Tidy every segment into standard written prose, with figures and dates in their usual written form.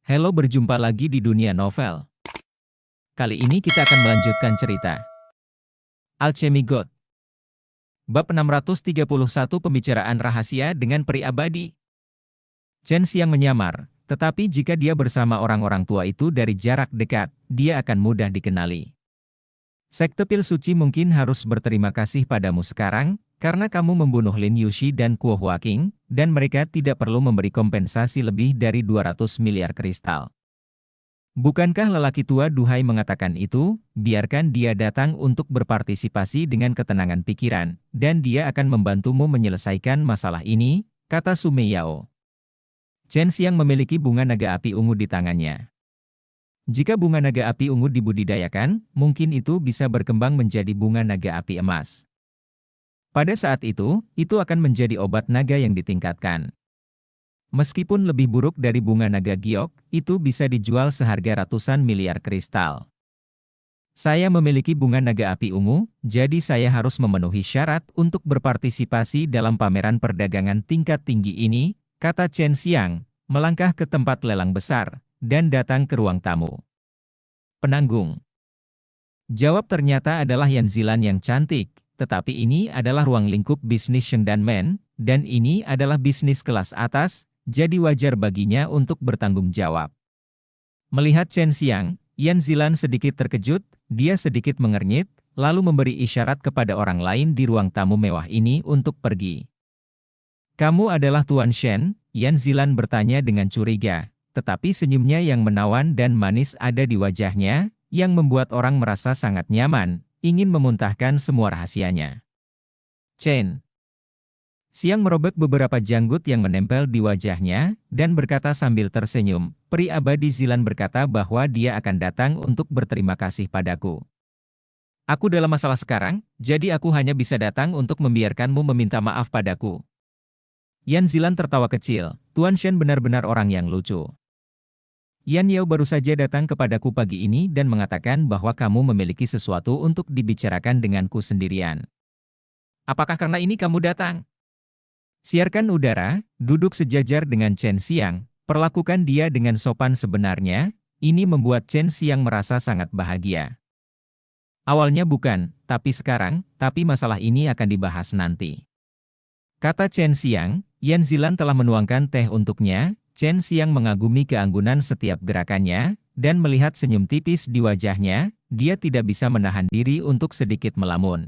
Halo, berjumpa lagi di dunia novel. Kali ini kita akan melanjutkan cerita Alchemy God. Bab 631, Pembicaraan Rahasia dengan Peri Abadi. Chen Xiang menyamar, tetapi jika dia bersama orang-orang tua itu dari jarak dekat, dia akan mudah dikenali. Sekte Pil Suci mungkin harus berterima kasih padamu sekarang, karena kamu membunuh Lin Yuxi dan Kuo Huaqing, dan mereka tidak perlu memberi kompensasi lebih dari 200 miliar kristal. Bukankah lelaki tua duhai mengatakan itu, biarkan dia datang untuk berpartisipasi dengan ketenangan pikiran, dan dia akan membantumu menyelesaikan masalah ini, kata Su Meiyao. Chen Xiang memiliki bunga naga api ungu di tangannya. Jika bunga naga api ungu dibudidayakan, mungkin itu bisa berkembang menjadi bunga naga api emas. Pada saat itu akan menjadi obat naga yang ditingkatkan. Meskipun lebih buruk dari bunga naga giok, itu bisa dijual seharga ratusan miliar kristal. Saya memiliki bunga naga api ungu, jadi saya harus memenuhi syarat untuk berpartisipasi dalam pameran perdagangan tingkat tinggi ini, kata Chen Xiang, melangkah ke tempat lelang besar, dan datang ke ruang tamu. Penanggung. Jawab ternyata adalah Yan Zilan yang cantik, tetapi ini adalah ruang lingkup bisnis Shengdan Men, dan ini adalah bisnis kelas atas, jadi wajar baginya untuk bertanggung jawab. Melihat Chen Xiang, Yan Zilan sedikit terkejut, dia sedikit mengernyit, lalu memberi isyarat kepada orang lain di ruang tamu mewah ini untuk pergi. Kamu adalah Tuan Shen? Yan Zilan bertanya dengan curiga, tetapi senyumnya yang menawan dan manis ada di wajahnya, yang membuat orang merasa sangat nyaman, ingin memuntahkan semua rahasianya. Chen Xiang merobek beberapa janggut yang menempel di wajahnya, dan berkata sambil tersenyum, Peri Abadi Zilan berkata bahwa dia akan datang untuk berterima kasih padaku. Aku dalam masalah sekarang, jadi aku hanya bisa datang untuk membiarkanmu meminta maaf padaku. Yan Zilan tertawa kecil, Tuan Shen benar-benar orang yang lucu. Yan Yao baru saja datang kepadaku pagi ini dan mengatakan bahwa kamu memiliki sesuatu untuk dibicarakan denganku sendirian. Apakah karena ini kamu datang? Siarkan udara, duduk sejajar dengan Chen Xiang, perlakukan dia dengan sopan sebenarnya, ini membuat Chen Xiang merasa sangat bahagia. Awalnya bukan, tapi sekarang, tapi masalah ini akan dibahas nanti. Kata Chen Xiang, Yan Zilan telah menuangkan teh untuknya, Chen Xiang mengagumi keanggunan setiap gerakannya, dan melihat senyum tipis di wajahnya, dia tidak bisa menahan diri untuk sedikit melamun.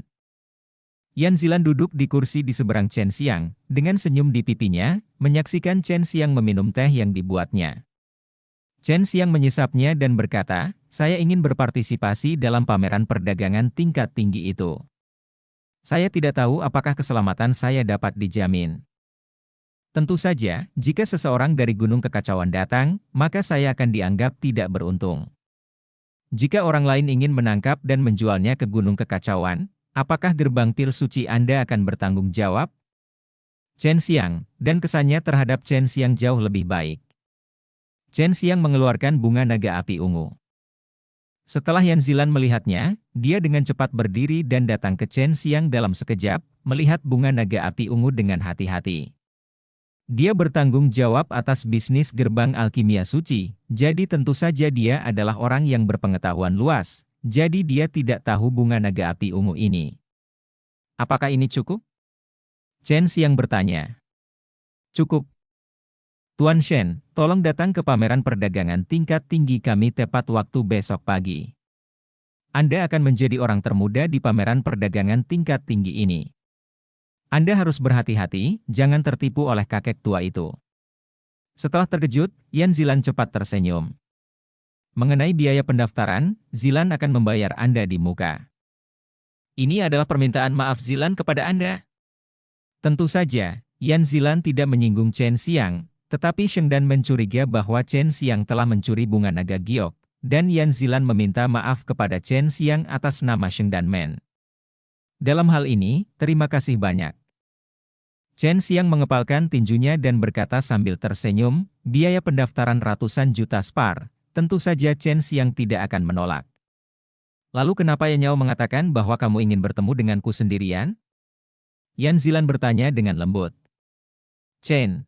Yan Zilan duduk di kursi di seberang Chen Xiang, dengan senyum di pipinya, menyaksikan Chen Xiang meminum teh yang dibuatnya. Chen Xiang menyesapnya dan berkata, saya ingin berpartisipasi dalam pameran perdagangan tingkat tinggi itu. Saya tidak tahu apakah keselamatan saya dapat dijamin. Tentu saja, jika seseorang dari Gunung Kekacauan datang, maka saya akan dianggap tidak beruntung. Jika orang lain ingin menangkap dan menjualnya ke Gunung Kekacauan, apakah gerbang pil suci Anda akan bertanggung jawab? Chen Xiang, dan kesannya terhadap Chen Xiang jauh lebih baik. Chen Xiang mengeluarkan bunga naga api ungu. Setelah Yan Zilan melihatnya, dia dengan cepat berdiri dan datang ke Chen Xiang dalam sekejap, melihat bunga naga api ungu dengan hati-hati. Dia bertanggung jawab atas bisnis gerbang alkimia suci, jadi tentu saja dia adalah orang yang berpengetahuan luas. Jadi dia tidak tahu bunga naga api ungu ini. Apakah ini cukup? Chen Xiang bertanya. Cukup. Tuan Shen, tolong datang ke pameran perdagangan tingkat tinggi kami tepat waktu besok pagi. Anda akan menjadi orang termuda di pameran perdagangan tingkat tinggi ini. Anda harus berhati-hati, jangan tertipu oleh kakek tua itu. Setelah terkejut, Yan Zilan cepat tersenyum. Mengenai biaya pendaftaran, Zilan akan membayar Anda di muka. Ini adalah permintaan maaf Zilan kepada Anda. Tentu saja, Yan Zilan tidak menyinggung Chen Xiang, tetapi Shengdan mencuriga bahwa Chen Xiang telah mencuri bunga naga giok, dan Yan Zilan meminta maaf kepada Chen Xiang atas nama Shengdan Men. Dalam hal ini, terima kasih banyak. Chen Xiang mengepalkan tinjunya dan berkata sambil tersenyum, biaya pendaftaran ratusan juta spar. Tentu saja Chen Xiang tidak akan menolak. Lalu kenapa Yan Yao mengatakan bahwa kamu ingin bertemu denganku sendirian? Yan Zilan bertanya dengan lembut. Chen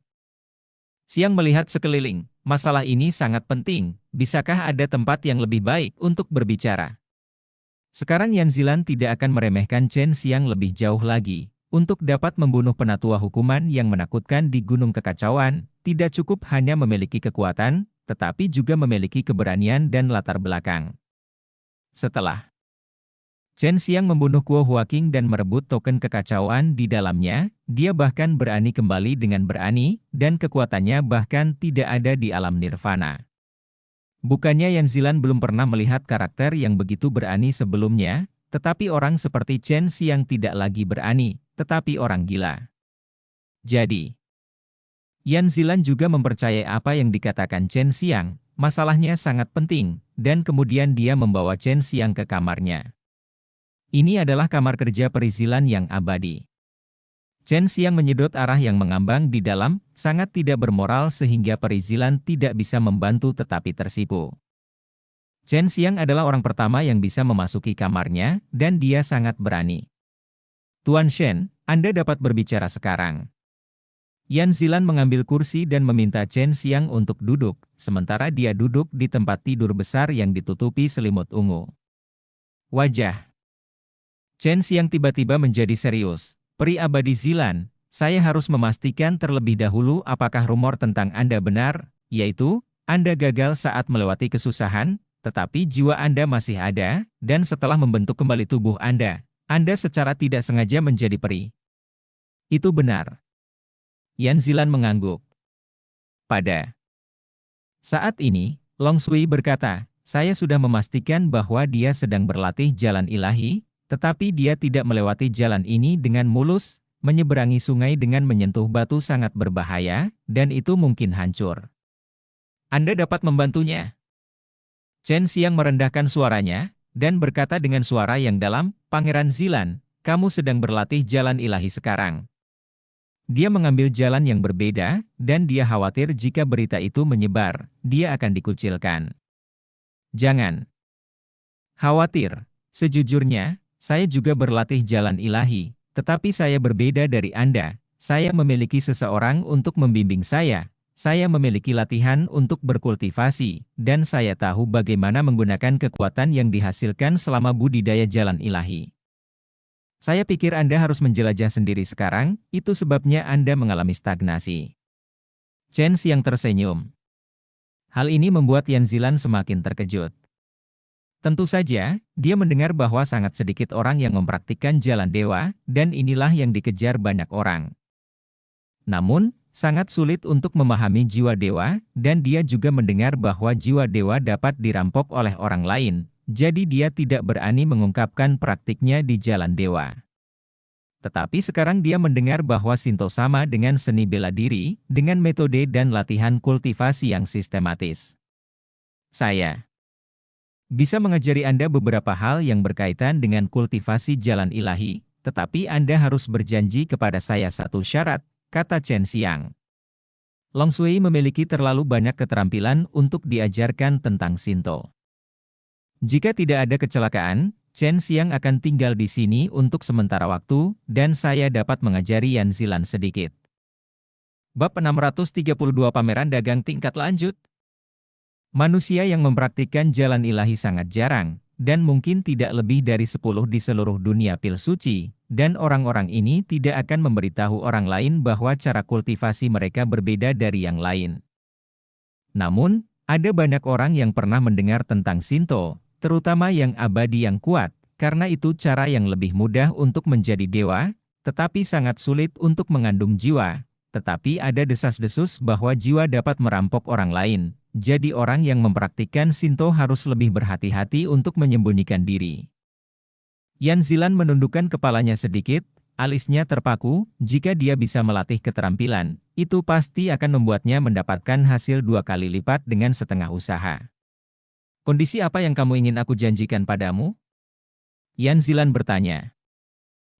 Xiang melihat sekeliling, Masalah ini sangat penting, bisakah ada tempat yang lebih baik untuk berbicara? Sekarang Yan Zilan tidak akan meremehkan Chen Xiang lebih jauh lagi. Untuk dapat membunuh penatua hukuman yang menakutkan di Gunung Kekacauan, tidak cukup hanya memiliki kekuatan, tetapi juga memiliki keberanian dan latar belakang. Setelah Chen Xiang membunuh Kuo Huaqing dan merebut token kekacauan di dalamnya, dia bahkan berani kembali dengan berani, dan kekuatannya bahkan tidak ada di alam nirvana. Bukannya Yan Zilan belum pernah melihat karakter yang begitu berani sebelumnya, tetapi orang seperti Chen Xiang tidak lagi berani, tetapi orang gila. Jadi, Yan Zilan juga mempercayai apa yang dikatakan Chen Xiang, masalahnya sangat penting, dan kemudian dia membawa Chen Xiang ke kamarnya. Ini adalah kamar kerja perizilan yang abadi. Chen Xiang menyedot arah yang mengambang di dalam, sangat tidak bermoral sehingga perizilan tidak bisa membantu tetapi tersipu. Chen Xiang adalah orang pertama yang bisa memasuki kamarnya, dan dia sangat berani. Tuan Shen, Anda dapat berbicara sekarang. Yan Zilan mengambil kursi dan meminta Chen Xiang untuk duduk, sementara dia duduk di tempat tidur besar yang ditutupi selimut ungu. Wajah Chen Xiang tiba-tiba menjadi serius. Peri abadi Zilan, saya harus memastikan terlebih dahulu apakah rumor tentang Anda benar, yaitu, Anda gagal saat melewati kesusahan, tetapi jiwa Anda masih ada, dan setelah membentuk kembali tubuh Anda secara tidak sengaja menjadi peri. Itu benar. Yan Zilan mengangguk. Pada saat ini, Long Sui berkata, saya sudah memastikan bahwa dia sedang berlatih jalan ilahi, tetapi dia tidak melewati jalan ini dengan mulus, menyeberangi sungai dengan menyentuh batu sangat berbahaya, dan itu mungkin hancur. Anda dapat membantunya. Chen Xiang merendahkan suaranya, dan berkata dengan suara yang dalam, Pangeran Zilan, kamu sedang berlatih jalan ilahi sekarang. Dia mengambil jalan yang berbeda, dan dia khawatir jika berita itu menyebar, dia akan dikucilkan. Jangan khawatir, sejujurnya, saya juga berlatih jalan ilahi, tetapi saya berbeda dari Anda. Saya memiliki seseorang untuk membimbing saya memiliki latihan untuk berkultivasi, dan saya tahu bagaimana menggunakan kekuatan yang dihasilkan selama budidaya jalan ilahi. Saya pikir Anda harus menjelajah sendiri sekarang, itu sebabnya Anda mengalami stagnasi. Chen Xiang tersenyum. Hal ini membuat Yan Zilan semakin terkejut. Tentu saja, dia mendengar bahwa sangat sedikit orang yang mempraktikkan jalan dewa, dan inilah yang dikejar banyak orang. Namun, sangat sulit untuk memahami jiwa dewa, dan dia juga mendengar bahwa jiwa dewa dapat dirampok oleh orang lain, jadi dia tidak berani mengungkapkan praktiknya di jalan dewa. Tetapi sekarang dia mendengar bahwa Shinto sama dengan seni bela diri, dengan metode dan latihan kultivasi yang sistematis. Saya bisa mengajari Anda beberapa hal yang berkaitan dengan kultivasi jalan ilahi, tetapi Anda harus berjanji kepada saya satu syarat, kata Chen Xiang. Long Sui memiliki terlalu banyak keterampilan untuk diajarkan tentang Shinto. Jika tidak ada kecelakaan, Chen Xiang akan tinggal di sini untuk sementara waktu, dan saya dapat mengajari Yan Zilan sedikit. Bab 632 Pameran Dagang Tingkat Lanjut. Manusia yang mempraktikkan jalan ilahi sangat jarang, dan mungkin tidak lebih dari 10 di seluruh dunia pil suci, dan orang-orang ini tidak akan memberitahu orang lain bahwa cara kultivasi mereka berbeda dari yang lain. Namun, ada banyak orang yang pernah mendengar tentang Shinto, terutama yang abadi yang kuat, karena itu cara yang lebih mudah untuk menjadi dewa, tetapi sangat sulit untuk mengandung jiwa. Tetapi ada desas-desus bahwa jiwa dapat merampok orang lain. Jadi orang yang mempraktikkan Shinto harus lebih berhati-hati untuk menyembunyikan diri. Yan Zilan menundukkan kepalanya sedikit, alisnya terpaku, jika dia bisa melatih keterampilan, itu pasti akan membuatnya mendapatkan hasil 2 kali lipat dengan setengah usaha. Kondisi apa yang kamu ingin aku janjikan padamu? Yan Zilan bertanya.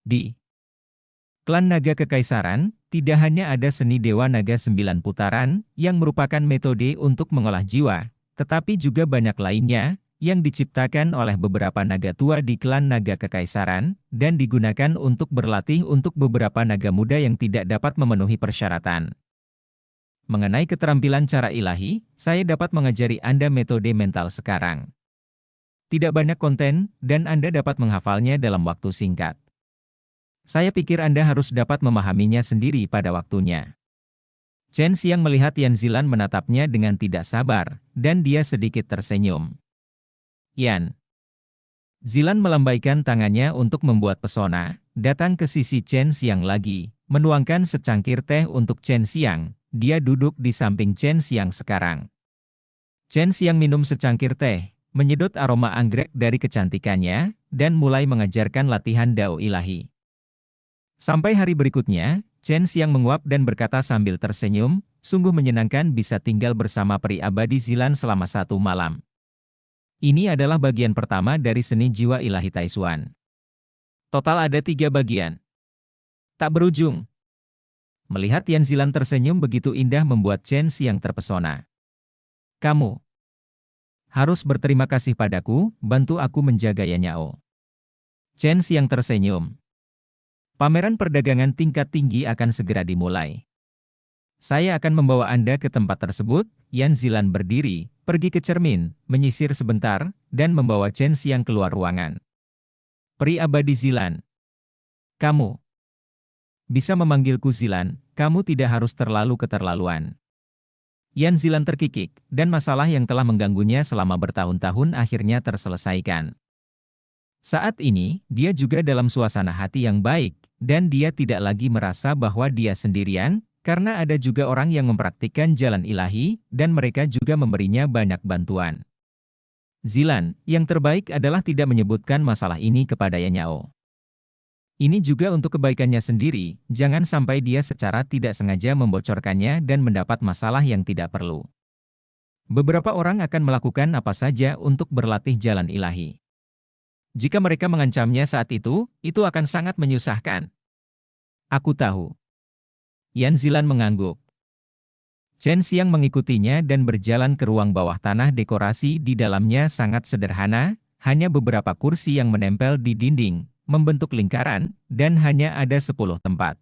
Di klan naga kekaisaran, tidak hanya ada seni dewa naga 9 putaran, yang merupakan metode untuk mengolah jiwa, tetapi juga banyak lainnya, yang diciptakan oleh beberapa naga tua di klan naga kekaisaran, dan digunakan untuk berlatih untuk beberapa naga muda yang tidak dapat memenuhi persyaratan. Mengenai keterampilan cara ilahi, saya dapat mengajari Anda metode mental sekarang. Tidak banyak konten, dan Anda dapat menghafalnya dalam waktu singkat. Saya pikir Anda harus dapat memahaminya sendiri pada waktunya. Chen Xiang melihat Yan Zilan menatapnya dengan tidak sabar, dan dia sedikit tersenyum. Yan Zilan melambaikan tangannya untuk membuat pesona, datang ke sisi Chen Xiang lagi, menuangkan secangkir teh untuk Chen Xiang. Dia duduk di samping Chen Xiang sekarang. Chen Xiang minum secangkir teh, menyedot aroma anggrek dari kecantikannya, dan mulai mengajarkan latihan Dao ilahi. Sampai hari berikutnya, Chen Xiang menguap dan berkata sambil tersenyum, sungguh menyenangkan bisa tinggal bersama peri abadi Zilan selama 1 malam. Ini adalah bagian pertama dari seni jiwa ilahi Taishuan. Total ada 3 bagian. Tak berujung. Melihat Yan Zilan tersenyum begitu indah membuat Chen Xiang terpesona. Kamu harus berterima kasih padaku, bantu aku menjaga Yan Yao. Chen Xiang tersenyum. Pameran perdagangan tingkat tinggi akan segera dimulai. Saya akan membawa Anda ke tempat tersebut. Yan Zilan berdiri, pergi ke cermin, menyisir sebentar, dan membawa Chen Xiang keluar ruangan. Peri abadi Zilan. Kamu bisa memanggilku Zilan, kamu tidak harus terlalu keterlaluan. Yan Zilan terkikik, dan masalah yang telah mengganggunya selama bertahun-tahun akhirnya terselesaikan. Saat ini, dia juga dalam suasana hati yang baik, dan dia tidak lagi merasa bahwa dia sendirian, karena ada juga orang yang mempraktikkan jalan ilahi, dan mereka juga memberinya banyak bantuan. Zilan, yang terbaik adalah tidak menyebutkan masalah ini kepada Yan Yao. Ini juga untuk kebaikannya sendiri, jangan sampai dia secara tidak sengaja membocorkannya dan mendapat masalah yang tidak perlu. Beberapa orang akan melakukan apa saja untuk berlatih jalan ilahi. Jika mereka mengancamnya saat itu akan sangat menyusahkan. Aku tahu. Yan Zilan mengangguk. Chen Xiang mengikutinya dan berjalan ke ruang bawah tanah. Dekorasi di dalamnya sangat sederhana, hanya beberapa kursi yang menempel di dinding, membentuk lingkaran, dan hanya ada 10 tempat.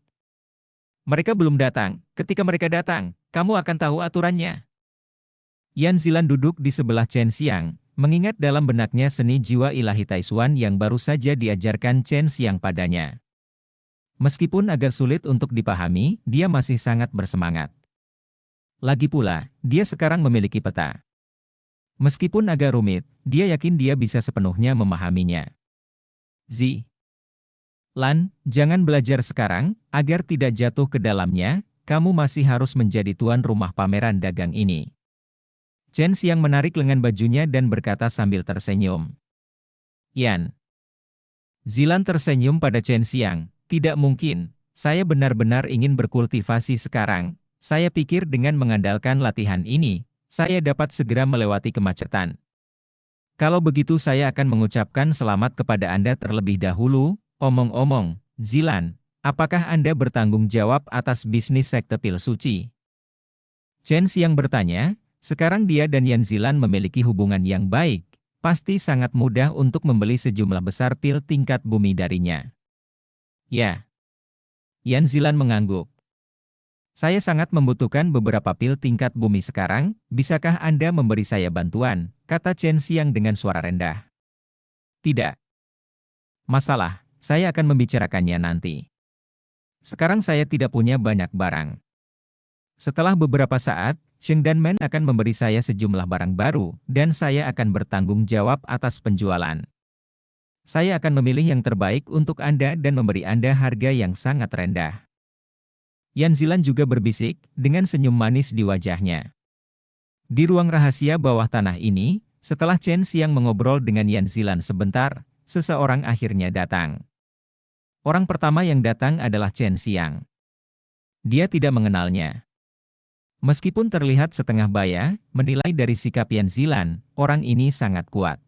Mereka belum datang. Ketika mereka datang, kamu akan tahu aturannya. Yan Zilan duduk di sebelah Chen Xiang, mengingat dalam benaknya seni jiwa ilahi Taishuan yang baru saja diajarkan Chen Xiang padanya. Meskipun agak sulit untuk dipahami, dia masih sangat bersemangat. Lagi pula, dia sekarang memiliki peta. Meskipun agak rumit, dia yakin dia bisa sepenuhnya memahaminya. Lan, jangan belajar sekarang, agar tidak jatuh ke dalamnya, kamu masih harus menjadi tuan rumah pameran dagang ini. Chen Xiang menarik lengan bajunya dan berkata sambil tersenyum. Yan Zilan tersenyum pada Chen Xiang, tidak mungkin, saya benar-benar ingin berkultivasi sekarang, saya pikir dengan mengandalkan latihan ini, saya dapat segera melewati kemacetan. Kalau begitu saya akan mengucapkan selamat kepada Anda terlebih dahulu. Omong-omong, Zilan, apakah Anda bertanggung jawab atas bisnis sekte pil suci? Chen Xiang bertanya, sekarang dia dan Yan Zilan memiliki hubungan yang baik, pasti sangat mudah untuk membeli sejumlah besar pil tingkat bumi darinya. Ya. Yan Zilan mengangguk. Saya sangat membutuhkan beberapa pil tingkat bumi sekarang, bisakah Anda memberi saya bantuan? Kata Chen Xiang dengan suara rendah. Tidak masalah. Saya akan membicarakannya nanti. Sekarang saya tidak punya banyak barang. Setelah beberapa saat, Sheng Danmen akan memberi saya sejumlah barang baru, dan saya akan bertanggung jawab atas penjualan. Saya akan memilih yang terbaik untuk Anda dan memberi Anda harga yang sangat rendah. Yan Zilan juga berbisik, dengan senyum manis di wajahnya. Di ruang rahasia bawah tanah ini, setelah Chen Xiang mengobrol dengan Yan Zilan sebentar, seseorang akhirnya datang. Orang pertama yang datang adalah Chen Xiang. Dia tidak mengenalnya. Meskipun terlihat setengah baya, menilai dari sikap Yan Zilan, orang ini sangat kuat.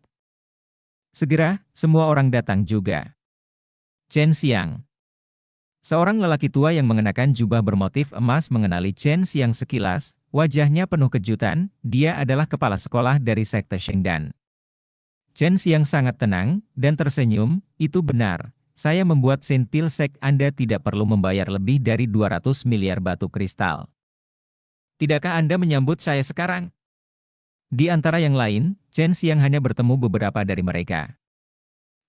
Segera, semua orang datang juga. Chen Xiang. Seorang lelaki tua yang mengenakan jubah bermotif emas mengenali Chen Xiang sekilas, wajahnya penuh kejutan, dia adalah kepala sekolah dari sekte Shengdan. Chen Xiang sangat tenang, dan tersenyum, itu benar. Saya membuat Saint Pil Sek, Anda tidak perlu membayar lebih dari 200 miliar batu kristal. Tidakkah Anda menyambut saya sekarang? Di antara yang lain, Chen Xiang hanya bertemu beberapa dari mereka.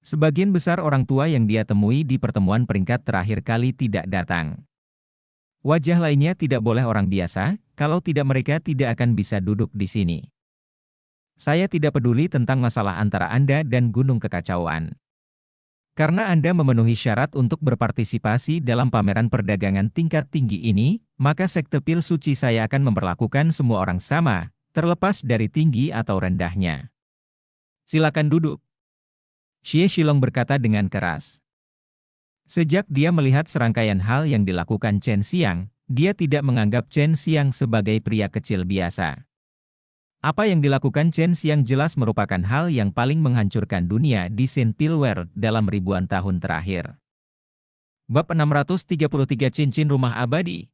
Sebagian besar orang tua yang dia temui di pertemuan peringkat terakhir kali tidak datang. Wajah lainnya tidak boleh orang biasa, kalau tidak mereka tidak akan bisa duduk di sini. Saya tidak peduli tentang masalah antara Anda dan Gunung Kekacauan. Karena Anda memenuhi syarat untuk berpartisipasi dalam pameran perdagangan tingkat tinggi ini, maka sekte pil suci saya akan memperlakukan semua orang sama, terlepas dari tinggi atau rendahnya. Silakan duduk. Xie Shilong berkata dengan keras. Sejak dia melihat serangkaian hal yang dilakukan Chen Xiang, dia tidak menganggap Chen Xiang sebagai pria kecil biasa. Apa yang dilakukan Chen Xiang jelas merupakan hal yang paling menghancurkan dunia di scene Pilware dalam ribuan tahun terakhir. Bab 633 Cincin Rumah Abadi.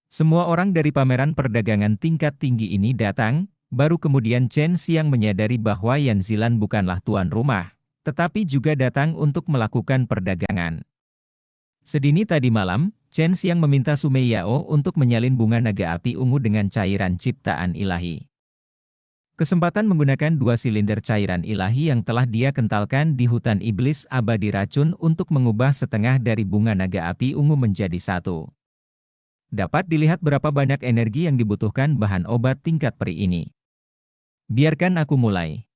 Semua orang dari pameran perdagangan tingkat tinggi ini datang, baru kemudian Chen Xiang menyadari bahwa Yan Zilan bukanlah tuan rumah, tetapi juga datang untuk melakukan perdagangan. Sedini tadi malam, Chen Xiang meminta Sumei Yao untuk menyalin bunga naga api ungu dengan cairan ciptaan ilahi. Kesempatan menggunakan 2 silinder cairan ilahi yang telah dia kentalkan di hutan iblis abadi racun untuk mengubah setengah dari bunga naga api ungu menjadi 1. Dapat dilihat berapa banyak energi yang dibutuhkan bahan obat tingkat peri ini. Biarkan aku mulai.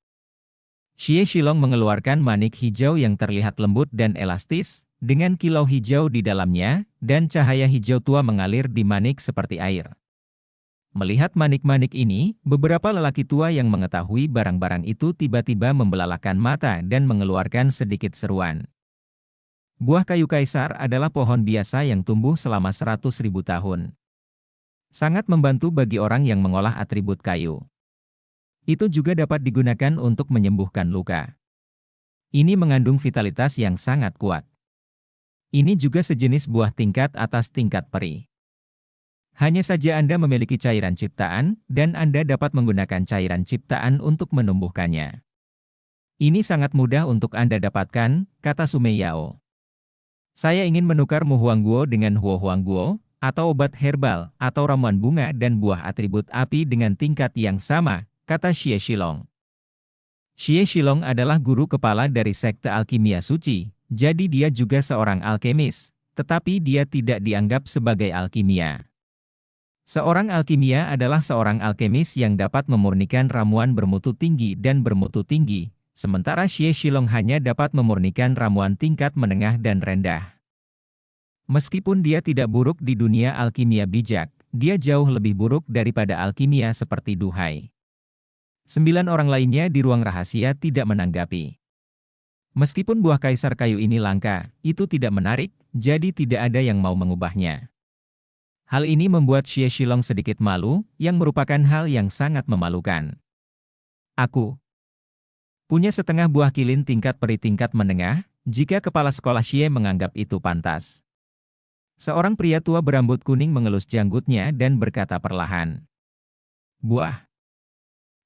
Xie Shilong mengeluarkan manik hijau yang terlihat lembut dan elastis, dengan kilau hijau di dalamnya, dan cahaya hijau tua mengalir di manik seperti air. Melihat manik-manik ini, beberapa lelaki tua yang mengetahui barang-barang itu tiba-tiba membelalakan mata dan mengeluarkan sedikit seruan. Buah kayu kaisar adalah pohon biasa yang tumbuh selama 100.000 tahun. Sangat membantu bagi orang yang mengolah atribut kayu. Itu juga dapat digunakan untuk menyembuhkan luka. Ini mengandung vitalitas yang sangat kuat. Ini juga sejenis buah tingkat atas tingkat peri. Hanya saja Anda memiliki cairan ciptaan, dan Anda dapat menggunakan cairan ciptaan untuk menumbuhkannya. Ini sangat mudah untuk Anda dapatkan, kata Sumei Yao. Saya ingin menukar Mu Huangguo dengan Huo Huangguo, atau obat herbal, atau ramuan bunga dan buah atribut api dengan tingkat yang sama, kata Xie Shilong. Xie Shilong adalah guru kepala dari sekte alkimia suci, jadi dia juga seorang alkemis, tetapi dia tidak dianggap sebagai alkimia. Seorang alkimia adalah seorang alkemis yang dapat memurnikan ramuan bermutu tinggi dan bermutu tinggi, sementara Xie Shilong hanya dapat memurnikan ramuan tingkat menengah dan rendah. Meskipun dia tidak buruk di dunia alkimia bijak, dia jauh lebih buruk daripada alkimia seperti duhai. 9 orang lainnya di ruang rahasia tidak menanggapi. Meskipun buah kaisar kayu ini langka, itu tidak menarik, jadi tidak ada yang mau mengubahnya. Hal ini membuat Xie Shilong sedikit malu, yang merupakan hal yang sangat memalukan. Aku punya setengah buah kilin tingkat peri tingkat menengah, jika kepala sekolah Xie menganggap itu pantas. Seorang pria tua berambut kuning mengelus janggutnya dan berkata perlahan. Buah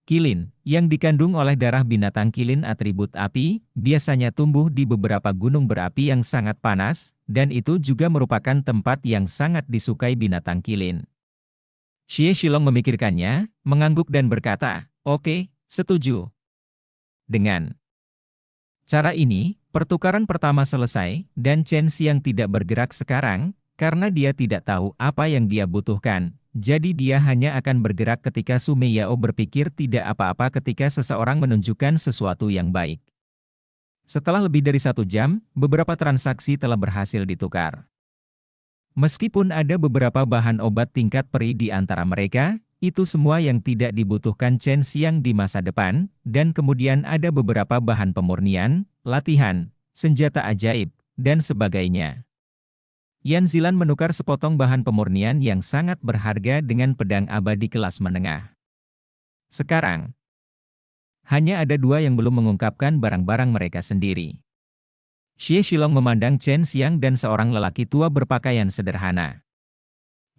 kilin, yang dikandung oleh darah binatang kilin atribut api, biasanya tumbuh di beberapa gunung berapi yang sangat panas, dan itu juga merupakan tempat yang sangat disukai binatang kilin. Xie Shilong memikirkannya, mengangguk dan berkata, oke, setuju. Dengan cara ini, pertukaran pertama selesai, dan Chen Xiang tidak bergerak sekarang, karena dia tidak tahu apa yang dia butuhkan. Jadi dia hanya akan bergerak ketika Sumei Yao berpikir tidak apa-apa ketika seseorang menunjukkan sesuatu yang baik. Setelah lebih dari 1 jam, beberapa transaksi telah berhasil ditukar. Meskipun ada beberapa bahan obat tingkat peri di antara mereka, itu semua yang tidak dibutuhkan Chen Xiang di masa depan, dan kemudian ada beberapa bahan pemurnian, latihan, senjata ajaib, dan sebagainya. Yan Zilan menukar sepotong bahan pemurnian yang sangat berharga dengan pedang abadi kelas menengah. Sekarang, hanya ada 2 yang belum mengungkapkan barang-barang mereka sendiri. Xie Shilong memandang Chen Xiang dan seorang lelaki tua berpakaian sederhana.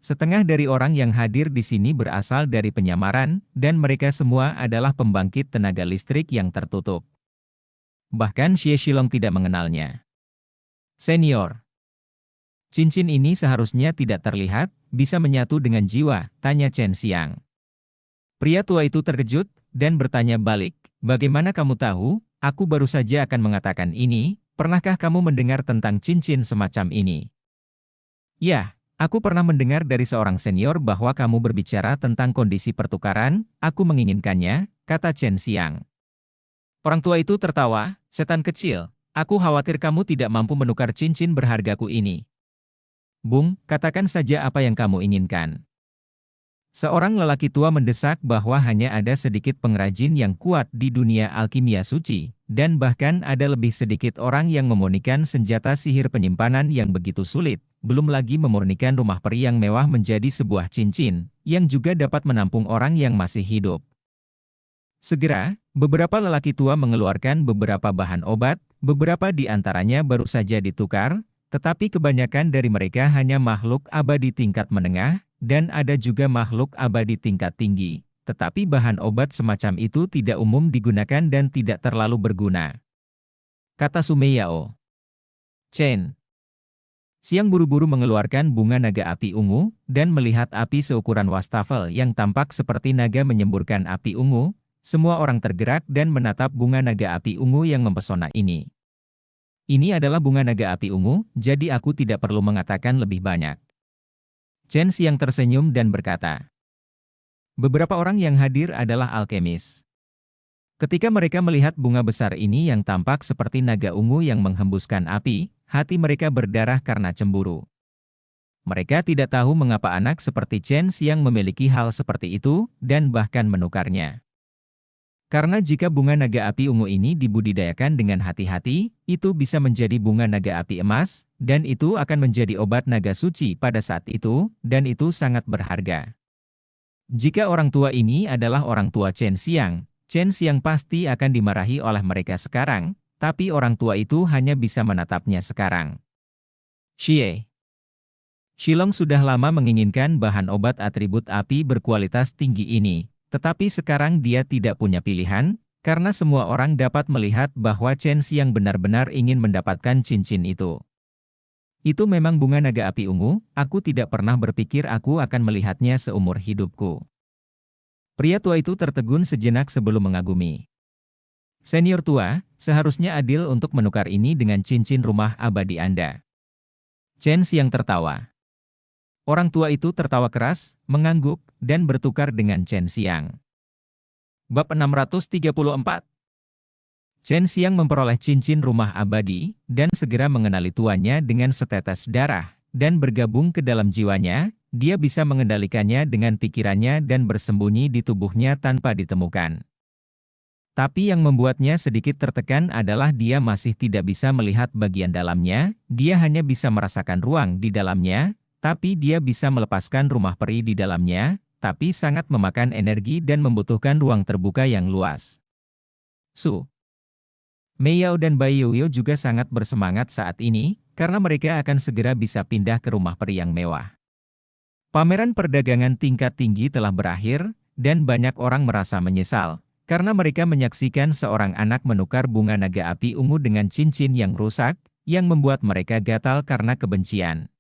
Setengah dari orang yang hadir di sini berasal dari penyamaran, dan mereka semua adalah pembangkit tenaga listrik yang tertutup. Bahkan Xie Shilong tidak mengenalnya. Senior Cincin ini seharusnya tidak terlihat, bisa menyatu dengan jiwa, tanya Chen Xiang. Pria tua itu terkejut, dan bertanya balik, bagaimana kamu tahu? Aku baru saja akan mengatakan ini, pernahkah kamu mendengar tentang cincin semacam ini? Ya, aku pernah mendengar dari seorang senior bahwa kamu berbicara tentang kondisi pertukaran, aku menginginkannya, kata Chen Xiang. Orang tua itu tertawa, setan kecil, aku khawatir kamu tidak mampu menukar cincin berhargaku ini. Bung, katakan saja apa yang kamu inginkan. Seorang lelaki tua mendesak bahwa hanya ada sedikit pengrajin yang kuat di dunia alkimia suci, dan bahkan ada lebih sedikit orang yang memurnikan senjata sihir penyimpanan yang begitu sulit, belum lagi memurnikan rumah peri yang mewah menjadi sebuah cincin, yang juga dapat menampung orang yang masih hidup. Segera, beberapa lelaki tua mengeluarkan beberapa bahan obat, beberapa di antaranya baru saja ditukar, tetapi kebanyakan dari mereka hanya makhluk abadi tingkat menengah, dan ada juga makhluk abadi tingkat tinggi. Tetapi bahan obat semacam itu tidak umum digunakan dan tidak terlalu berguna. Kata Sumeyao. Chen Xiang buru-buru mengeluarkan bunga naga api ungu, dan melihat api seukuran wastafel yang tampak seperti naga menyemburkan api ungu, semua orang tergerak dan menatap bunga naga api ungu yang mempesona ini. Ini adalah bunga naga api ungu, jadi aku tidak perlu mengatakan lebih banyak. Chen Xiang tersenyum dan berkata, beberapa orang yang hadir adalah alkemis. Ketika mereka melihat bunga besar ini yang tampak seperti naga ungu yang menghembuskan api, hati mereka berdarah karena cemburu. Mereka tidak tahu mengapa anak seperti Chen Xiang memiliki hal seperti itu, dan bahkan menukarnya. Karena jika bunga naga api ungu ini dibudidayakan dengan hati-hati, itu bisa menjadi bunga naga api emas, dan itu akan menjadi obat naga suci pada saat itu, dan itu sangat berharga. Jika orang tua ini adalah orang tua Chen Xiang pasti akan dimarahi oleh mereka sekarang, tapi orang tua itu hanya bisa menatapnya sekarang. Xie Shilong sudah lama menginginkan bahan obat atribut api berkualitas tinggi ini. Tetapi sekarang dia tidak punya pilihan, karena semua orang dapat melihat bahwa Chen Xiang benar-benar ingin mendapatkan cincin itu. Itu memang bunga naga api ungu, aku tidak pernah berpikir aku akan melihatnya seumur hidupku. Pria tua itu tertegun sejenak sebelum mengagumi. Senior tua, seharusnya adil untuk menukar ini dengan cincin rumah abadi Anda. Chen Xiang tertawa. Orang tua itu tertawa keras, mengangguk, dan bertukar dengan Chen Xiang. Bab 634. Chen Xiang memperoleh cincin rumah abadi, dan segera mengenali tuannya dengan setetes darah, dan bergabung ke dalam jiwanya, dia bisa mengendalikannya dengan pikirannya dan bersembunyi di tubuhnya tanpa ditemukan. Tapi yang membuatnya sedikit tertekan adalah dia masih tidak bisa melihat bagian dalamnya, dia hanya bisa merasakan ruang di dalamnya, tapi dia bisa melepaskan rumah peri di dalamnya, tapi sangat memakan energi dan membutuhkan ruang terbuka yang luas. Su Mei Yao dan Bai Yoyo juga sangat bersemangat saat ini, karena mereka akan segera bisa pindah ke rumah peri yang mewah. Pameran perdagangan tingkat tinggi telah berakhir, dan banyak orang merasa menyesal, karena mereka menyaksikan seorang anak menukar bunga naga api ungu dengan cincin yang rusak, yang membuat mereka gatal karena kebencian.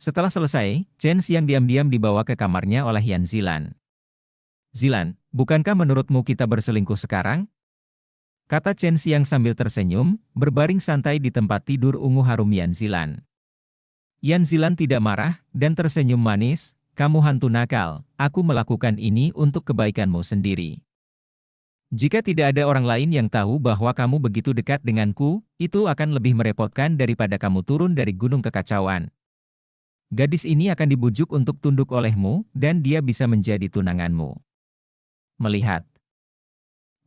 Setelah selesai, Chen Xiang diam-diam dibawa ke kamarnya oleh Yan Zilan. Zilan, bukankah menurutmu kita berselingkuh sekarang? Kata Chen Xiang sambil tersenyum, berbaring santai di tempat tidur ungu harum Yan Zilan. Yan Zilan tidak marah, dan tersenyum manis, kamu hantu nakal, aku melakukan ini untuk kebaikanmu sendiri. Jika tidak ada orang lain yang tahu bahwa kamu begitu dekat denganku, itu akan lebih merepotkan daripada kamu turun dari gunung kekacauan. Gadis ini akan dibujuk untuk tunduk olehmu, dan dia bisa menjadi tunanganmu. Melihat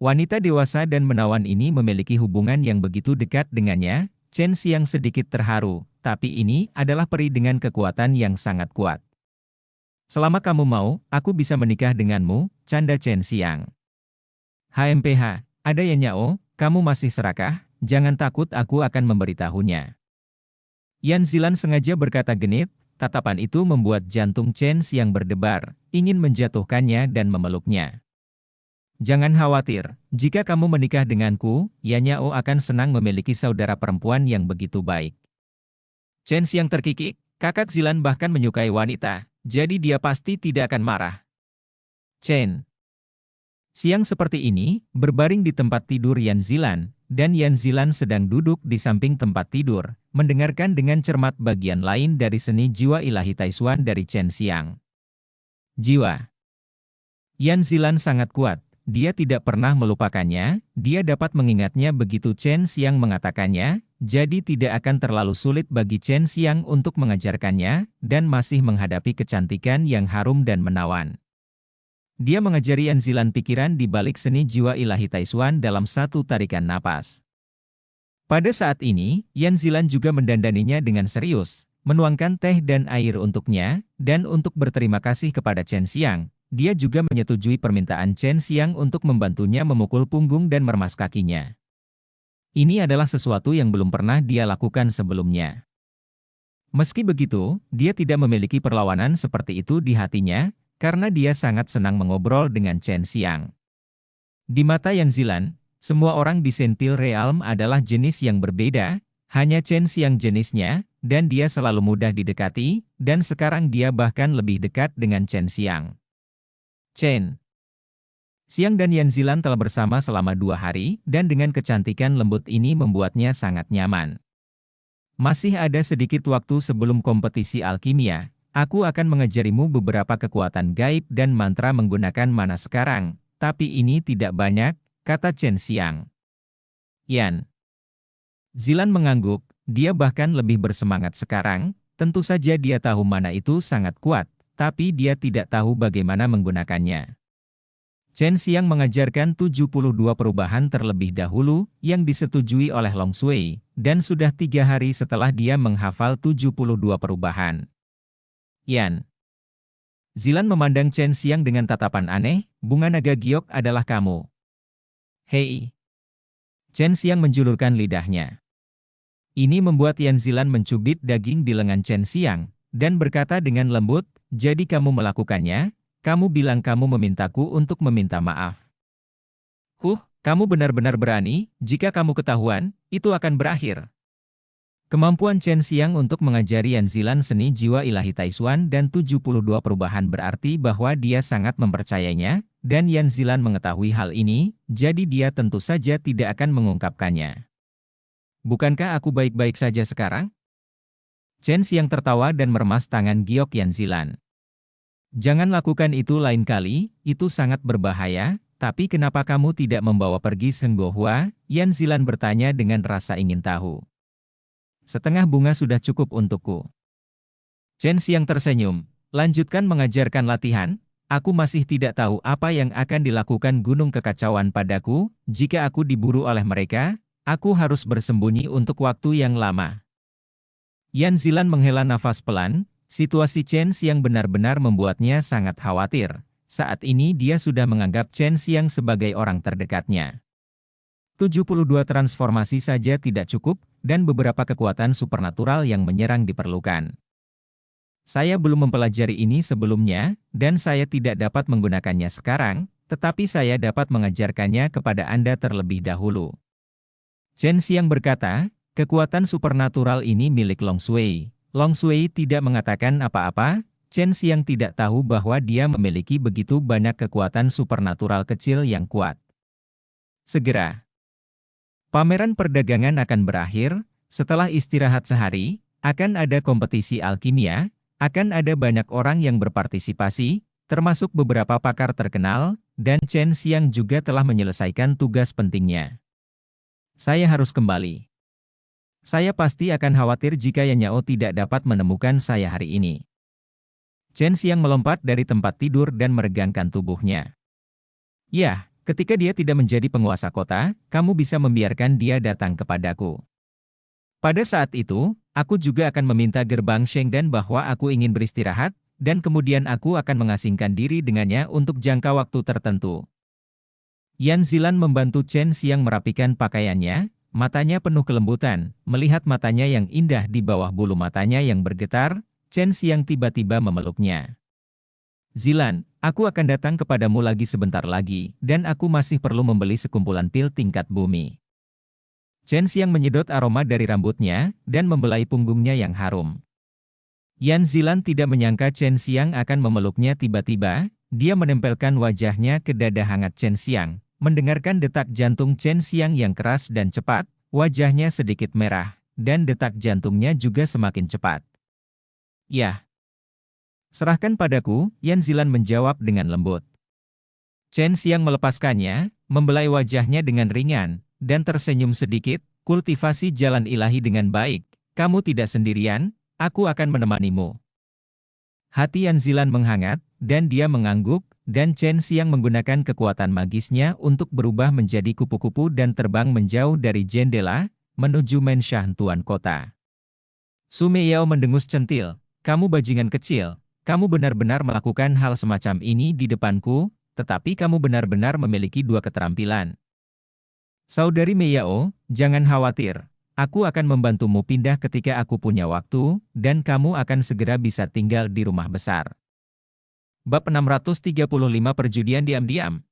wanita dewasa dan menawan ini memiliki hubungan yang begitu dekat dengannya, Chen Xiang sedikit terharu, tapi ini adalah peri dengan kekuatan yang sangat kuat. Selama kamu mau, aku bisa menikah denganmu, canda Chen Xiang. HMPH, ada ya Nyao, kamu masih serakah, jangan takut aku akan memberitahunya. Yan Zilan sengaja berkata genit, tatapan itu membuat jantung Chen Xiang berdebar, ingin menjatuhkannya dan memeluknya. Jangan khawatir, jika kamu menikah denganku, Yanyao akan senang memiliki saudara perempuan yang begitu baik. Chen Xiang terkikik, kakak Zilan bahkan menyukai wanita, jadi dia pasti tidak akan marah. Chen Siang seperti ini, berbaring di tempat tidur Yan Zilan, dan Yan Zilan sedang duduk di samping tempat tidur, mendengarkan dengan cermat bagian lain dari seni jiwa ilahi Taishuan dari Chen Xiang. Jiwa Yan Zilan sangat kuat, dia tidak pernah melupakannya, dia dapat mengingatnya begitu Chen Xiang mengatakannya, jadi tidak akan terlalu sulit bagi Chen Xiang untuk mengajarkannya, dan masih menghadapi kecantikan yang harum dan menawan. Dia mengajari Yan Zilan pikiran di balik seni jiwa ilahi Taishuan dalam satu tarikan napas. Pada saat ini, Yan Zilan juga mendandaninya dengan serius, menuangkan teh dan air untuknya, dan untuk berterima kasih kepada Chen Xiang, dia juga menyetujui permintaan Chen Xiang untuk membantunya memukul punggung dan meremas kakinya. Ini adalah sesuatu yang belum pernah dia lakukan sebelumnya. Meski begitu, dia tidak memiliki perlawanan seperti itu di hatinya, karena dia sangat senang mengobrol dengan Chen Xiang. Di mata Yan Zilan, semua orang di Senpil Realm adalah jenis yang berbeda, hanya Chen Xiang jenisnya, dan dia selalu mudah didekati, dan sekarang dia bahkan lebih dekat dengan Chen Xiang. Chen Xiang dan Yan Zilan telah bersama selama 2 hari, dan dengan kecantikan lembut ini membuatnya sangat nyaman. Masih ada sedikit waktu sebelum kompetisi alkimia. Aku akan mengajarimu beberapa kekuatan gaib dan mantra menggunakan mana sekarang, tapi ini tidak banyak, kata Chen Xiang. Yan Zilan mengangguk, dia bahkan lebih bersemangat sekarang, tentu saja dia tahu mana itu sangat kuat, tapi dia tidak tahu bagaimana menggunakannya. Chen Xiang mengajarkan 72 perubahan terlebih dahulu, yang disetujui oleh Long Sui, dan sudah 3 hari setelah dia menghafal 72 perubahan. Yan Zilan memandang Chen Xiang dengan tatapan aneh, bunga naga giok adalah kamu. Hei. Chen Xiang menjulurkan lidahnya. Ini membuat Yan Zilan mencubit daging di lengan Chen Xiang, dan berkata dengan lembut, jadi kamu melakukannya, kamu bilang kamu memintaku untuk meminta maaf. Kamu benar-benar berani, jika kamu ketahuan, itu akan berakhir. Kemampuan Chen Xiang untuk mengajari Yan Zilan seni jiwa ilahi Taishuan dan 72 perubahan berarti bahwa dia sangat mempercayainya, dan Yan Zilan mengetahui hal ini, jadi dia tentu saja tidak akan mengungkapkannya. Bukankah aku baik-baik saja sekarang? Chen Xiang tertawa dan meremas tangan giok Yan Zilan. Jangan lakukan itu lain kali, itu sangat berbahaya, tapi kenapa kamu tidak membawa pergi Seng Bohua? Yan Zilan bertanya dengan rasa ingin tahu. Setengah bunga sudah cukup untukku. Chen Xiang tersenyum, lanjutkan mengajarkan latihan, aku masih tidak tahu apa yang akan dilakukan Gunung Kekacauan padaku, jika aku diburu oleh mereka, aku harus bersembunyi untuk waktu yang lama. Yan Zilan menghela nafas pelan, situasi Chen Xiang benar-benar membuatnya sangat khawatir, saat ini dia sudah menganggap Chen Xiang sebagai orang terdekatnya. 72 transformasi saja tidak cukup, dan beberapa kekuatan supernatural yang menyerang diperlukan. Saya belum mempelajari ini sebelumnya, dan saya tidak dapat menggunakannya sekarang, tetapi saya dapat mengajarkannya kepada Anda terlebih dahulu. Chen Xiang berkata, kekuatan supernatural ini milik Long Sui. Long Sui tidak mengatakan apa-apa, Chen Xiang tidak tahu bahwa dia memiliki begitu banyak kekuatan supernatural kecil yang kuat. Segera. Pameran perdagangan akan berakhir, setelah istirahat sehari, akan ada kompetisi alkimia, akan ada banyak orang yang berpartisipasi, termasuk beberapa pakar terkenal, dan Chen Xiang juga telah menyelesaikan tugas pentingnya. Saya harus kembali. Saya pasti akan khawatir jika Yan Yao tidak dapat menemukan saya hari ini. Chen Xiang melompat dari tempat tidur dan meregangkan tubuhnya. Ya. Ketika dia tidak menjadi penguasa kota, kamu bisa membiarkan dia datang kepadaku. Pada saat itu, aku juga akan meminta gerbang Shengdan bahwa aku ingin beristirahat, dan kemudian aku akan mengasingkan diri dengannya untuk jangka waktu tertentu. Yan Zilan membantu Chen Xiang merapikan pakaiannya, matanya penuh kelembutan, melihat matanya yang indah di bawah bulu matanya yang bergetar, Chen Xiang tiba-tiba memeluknya. Zilan, aku akan datang kepadamu lagi sebentar lagi, dan aku masih perlu membeli sekumpulan pil tingkat bumi. Chen Xiang menyedot aroma dari rambutnya dan membelai punggungnya yang harum. Yan Zilan tidak menyangka Chen Xiang akan memeluknya tiba-tiba, dia menempelkan wajahnya ke dada hangat Chen Xiang. Mendengarkan detak jantung Chen Xiang yang keras dan cepat, wajahnya sedikit merah, dan detak jantungnya juga semakin cepat. Ya. Serahkan padaku, Yan Zilan menjawab dengan lembut. Chen Xiang melepaskannya, membelai wajahnya dengan ringan, dan tersenyum sedikit. Kultivasi jalan ilahi dengan baik, kamu tidak sendirian, aku akan menemanimu. Hati Yan Zilan menghangat, dan dia mengangguk, dan Chen Xiang menggunakan kekuatan magisnya untuk berubah menjadi kupu-kupu dan terbang menjauh dari jendela, menuju Menshan Tuan Kota. Su Meiyao mendengus centil, kamu bajingan kecil, kamu benar-benar melakukan hal semacam ini di depanku, tetapi kamu benar-benar memiliki dua keterampilan. Saudari Meiyao, jangan khawatir. Aku akan membantumu pindah ketika aku punya waktu, dan kamu akan segera bisa tinggal di rumah besar. Bab 635 Perjudian diam-diam.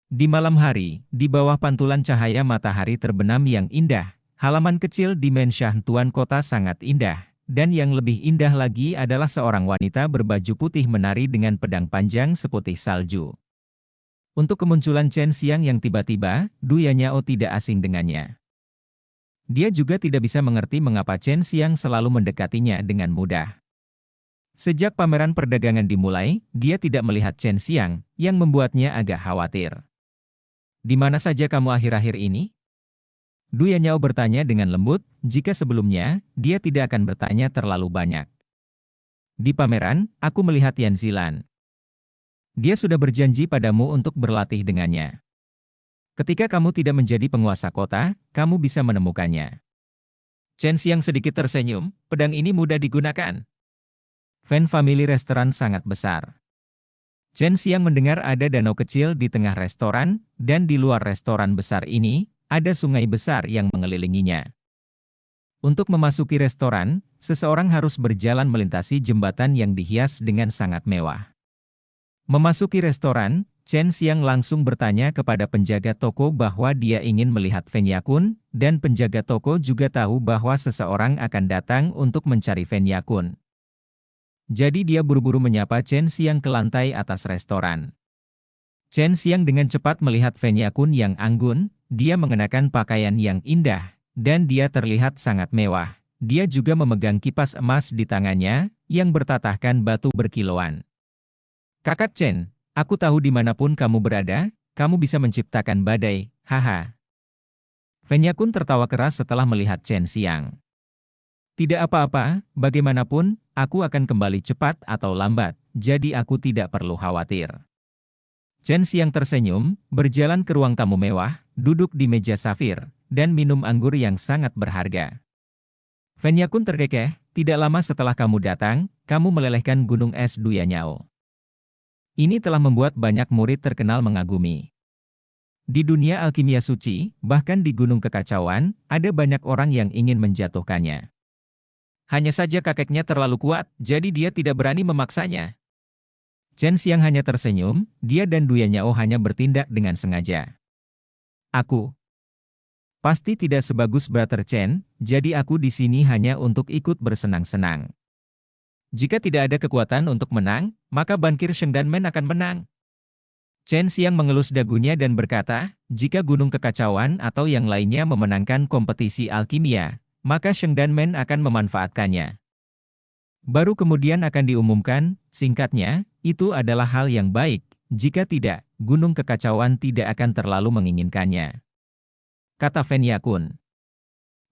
Di malam hari, di bawah pantulan cahaya matahari terbenam yang indah, halaman kecil di Menshan Tuan Kota sangat indah, dan yang lebih indah lagi adalah seorang wanita berbaju putih menari dengan pedang panjang seputih salju. Untuk kemunculan Chen Xiang yang tiba-tiba, Du Yanyao tidak asing dengannya. Dia juga tidak bisa mengerti mengapa Chen Xiang selalu mendekatinya dengan mudah. Sejak pameran perdagangan dimulai, dia tidak melihat Chen Xiang, yang membuatnya agak khawatir. Di mana saja kamu akhir-akhir ini? Du Yanyao bertanya dengan lembut, jika sebelumnya, dia tidak akan bertanya terlalu banyak. Di pameran, aku melihat Yan Zilan. Dia sudah berjanji padamu untuk berlatih dengannya. Ketika kamu tidak menjadi penguasa kota, kamu bisa menemukannya. Chen Xiang sedikit tersenyum, pedang ini mudah digunakan. Fan Family restoran sangat besar. Chen Xiang mendengar ada danau kecil di tengah restoran, dan di luar restoran besar ini, ada sungai besar yang mengelilinginya. Untuk memasuki restoran, seseorang harus berjalan melintasi jembatan yang dihias dengan sangat mewah. Memasuki restoran, Chen Xiang langsung bertanya kepada penjaga toko bahwa dia ingin melihat Fen Yakun, dan penjaga toko juga tahu bahwa seseorang akan datang untuk mencari Fen Yakun. Jadi dia buru-buru menyapa Chen Xiang ke lantai atas restoran. Chen Xiang dengan cepat melihat Fen Yakun yang anggun, dia mengenakan pakaian yang indah, dan dia terlihat sangat mewah. Dia juga memegang kipas emas di tangannya, yang bertatahkan batu berkilauan. Kakak Chen, aku tahu dimanapun kamu berada, kamu bisa menciptakan badai, haha. Fen Yakun tertawa keras setelah melihat Chen Xiang. Tidak apa-apa, bagaimanapun, aku akan kembali cepat atau lambat, jadi aku tidak perlu khawatir. Chen Xiang tersenyum, berjalan ke ruang tamu mewah, duduk di meja safir, dan minum anggur yang sangat berharga. Fen Yakun terkekeh, tidak lama setelah kamu datang, kamu melelehkan gunung es Du Yanyao. Ini telah membuat banyak murid terkenal mengagumi. Di dunia alkimia suci, bahkan di Gunung Kekacauan, ada banyak orang yang ingin menjatuhkannya. Hanya saja kakeknya terlalu kuat, jadi dia tidak berani memaksanya. Chen Xiang hanya tersenyum, dia dan Du Yanyao hanya bertindak dengan sengaja. Aku pasti tidak sebagus Brother Chen, jadi aku di sini hanya untuk ikut bersenang-senang. Jika tidak ada kekuatan untuk menang, maka Bankir Shengdanmen akan menang. Chen Xiang mengelus dagunya dan berkata, jika Gunung Kekacauan atau yang lainnya memenangkan kompetisi alkimia, maka Shengdanmen akan memanfaatkannya. Baru kemudian akan diumumkan, singkatnya, itu adalah hal yang baik, jika tidak, Gunung Kekacauan tidak akan terlalu menginginkannya. Kata Fen Yakun.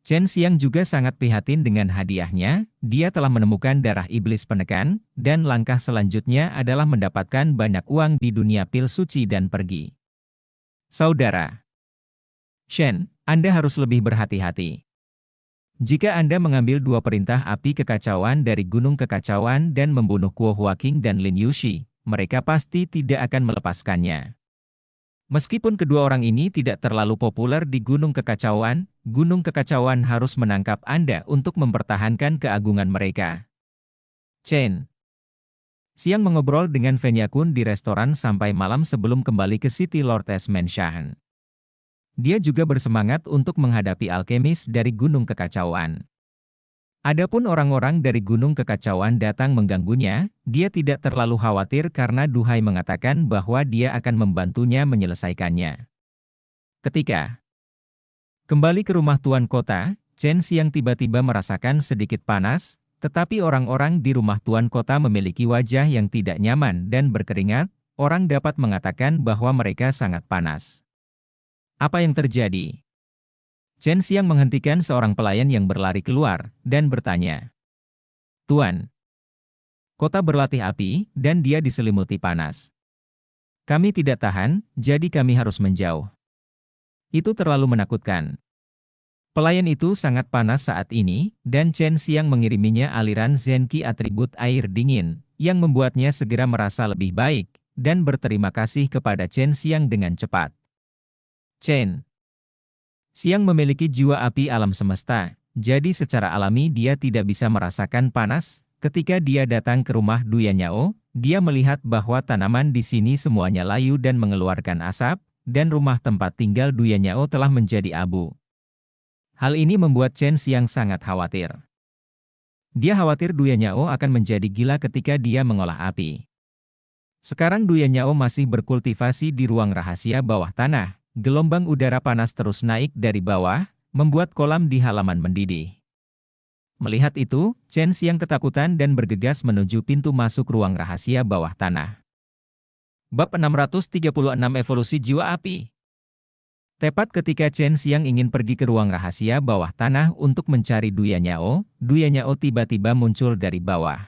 Chen Xiang juga sangat prihatin dengan hadiahnya, dia telah menemukan darah iblis penekan, dan langkah selanjutnya adalah mendapatkan banyak uang di dunia pil suci dan pergi. Saudara Shen, Anda harus lebih berhati-hati. Jika Anda mengambil dua perintah api kekacauan dari Gunung Kekacauan dan membunuh Kuo Huaqing dan Lin Yushi, mereka pasti tidak akan melepaskannya. Meskipun kedua orang ini tidak terlalu populer di Gunung Kekacauan harus menangkap Anda untuk mempertahankan keagungan mereka. Chen Xiang mengobrol dengan Fen Yakun di restoran sampai malam sebelum kembali ke City Lord S. Menshan. Dia juga bersemangat untuk menghadapi alkemis dari Gunung Kekacauan. Adapun orang-orang dari Gunung Kekacauan datang mengganggunya, dia tidak terlalu khawatir karena Duhai mengatakan bahwa dia akan membantunya menyelesaikannya. Ketika kembali ke rumah tuan kota, Chen Xiang tiba-tiba merasakan sedikit panas, tetapi orang-orang di rumah tuan kota memiliki wajah yang tidak nyaman dan berkeringat, orang dapat mengatakan bahwa mereka sangat panas. Apa yang terjadi? Chen Xiang menghentikan seorang pelayan yang berlari keluar, dan bertanya, "Tuan, kota berlatih api, dan dia diselimuti panas. Kami tidak tahan, jadi kami harus menjauh. Itu terlalu menakutkan." Pelayan itu sangat panas saat ini, dan Chen Xiang mengiriminya aliran Zenqi atribut air dingin, yang membuatnya segera merasa lebih baik, dan berterima kasih kepada Chen Xiang dengan cepat. Chen Xiang memiliki jiwa api alam semesta, jadi secara alami dia tidak bisa merasakan panas. Ketika dia datang ke rumah Duya Nyao, dia melihat bahwa tanaman di sini semuanya layu dan mengeluarkan asap, dan rumah tempat tinggal Duya Nyao telah menjadi abu. Hal ini membuat Chen Xiang sangat khawatir. Dia khawatir Duya Nyao akan menjadi gila ketika dia mengolah api. Sekarang Duya Nyao masih berkultivasi di ruang rahasia bawah tanah. Gelombang udara panas terus naik dari bawah, membuat kolam di halaman mendidih. Melihat itu, Chen Xiang ketakutan dan bergegas menuju pintu masuk ruang rahasia bawah tanah. Bab 636 Evolusi Jiwa Api. Tepat ketika Chen Xiang ingin pergi ke ruang rahasia bawah tanah untuk mencari Duya Nyao tiba-tiba muncul dari bawah.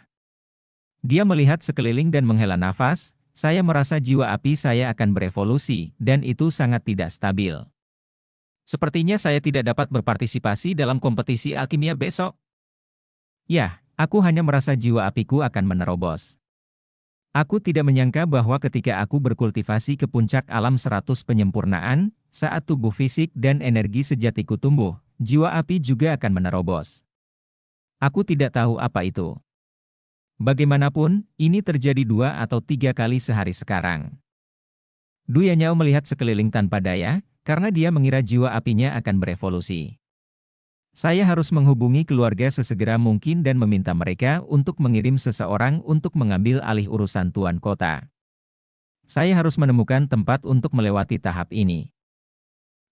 Dia melihat sekeliling dan menghela nafas. Saya merasa jiwa api saya akan berevolusi, dan itu sangat tidak stabil. Sepertinya saya tidak dapat berpartisipasi dalam kompetisi alkimia besok. Ya, aku hanya merasa jiwa apiku akan menerobos. Aku tidak menyangka bahwa ketika aku berkultivasi ke puncak alam 100 penyempurnaan, saat tubuh fisik dan energi sejatiku tumbuh, jiwa api juga akan menerobos. Aku tidak tahu apa itu. Bagaimanapun, ini terjadi 2 atau 3 kali sehari sekarang. Duya Nyao melihat sekeliling tanpa daya, karena dia mengira jiwa apinya akan berevolusi. Saya harus menghubungi keluarga sesegera mungkin dan meminta mereka untuk mengirim seseorang untuk mengambil alih urusan tuan kota. Saya harus menemukan tempat untuk melewati tahap ini.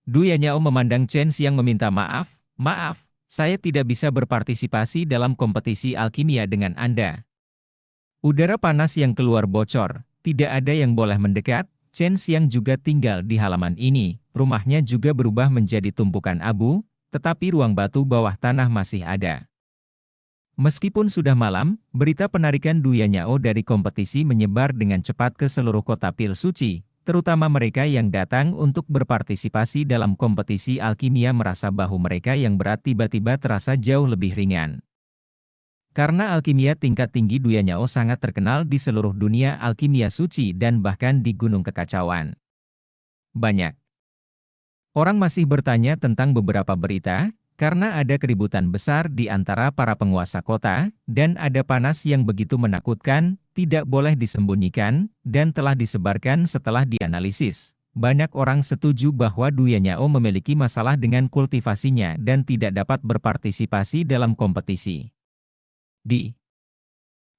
Duya Nyao memandang Chen Xiang meminta maaf, "Maaf, saya tidak bisa berpartisipasi dalam kompetisi alkimia dengan Anda." Udara panas yang keluar bocor, tidak ada yang boleh mendekat. Chen Xiang juga tinggal di halaman ini, rumahnya juga berubah menjadi tumpukan abu, tetapi ruang batu bawah tanah masih ada. Meskipun sudah malam, berita penarikan Duya Nyao dari kompetisi menyebar dengan cepat ke seluruh kota Pil Suci, terutama mereka yang datang untuk berpartisipasi dalam kompetisi alkimia merasa bahu mereka yang berat tiba-tiba terasa jauh lebih ringan. Karena alkimia tingkat tinggi Duya Nyao sangat terkenal di seluruh dunia alkimia suci dan bahkan di Gunung Kekacauan. Banyak orang masih bertanya tentang beberapa berita, karena ada keributan besar di antara para penguasa kota, dan ada panas yang begitu menakutkan, tidak boleh disembunyikan, dan telah disebarkan setelah dianalisis. Banyak orang setuju bahwa Duya Nyao memiliki masalah dengan kultivasinya dan tidak dapat berpartisipasi dalam kompetisi. Di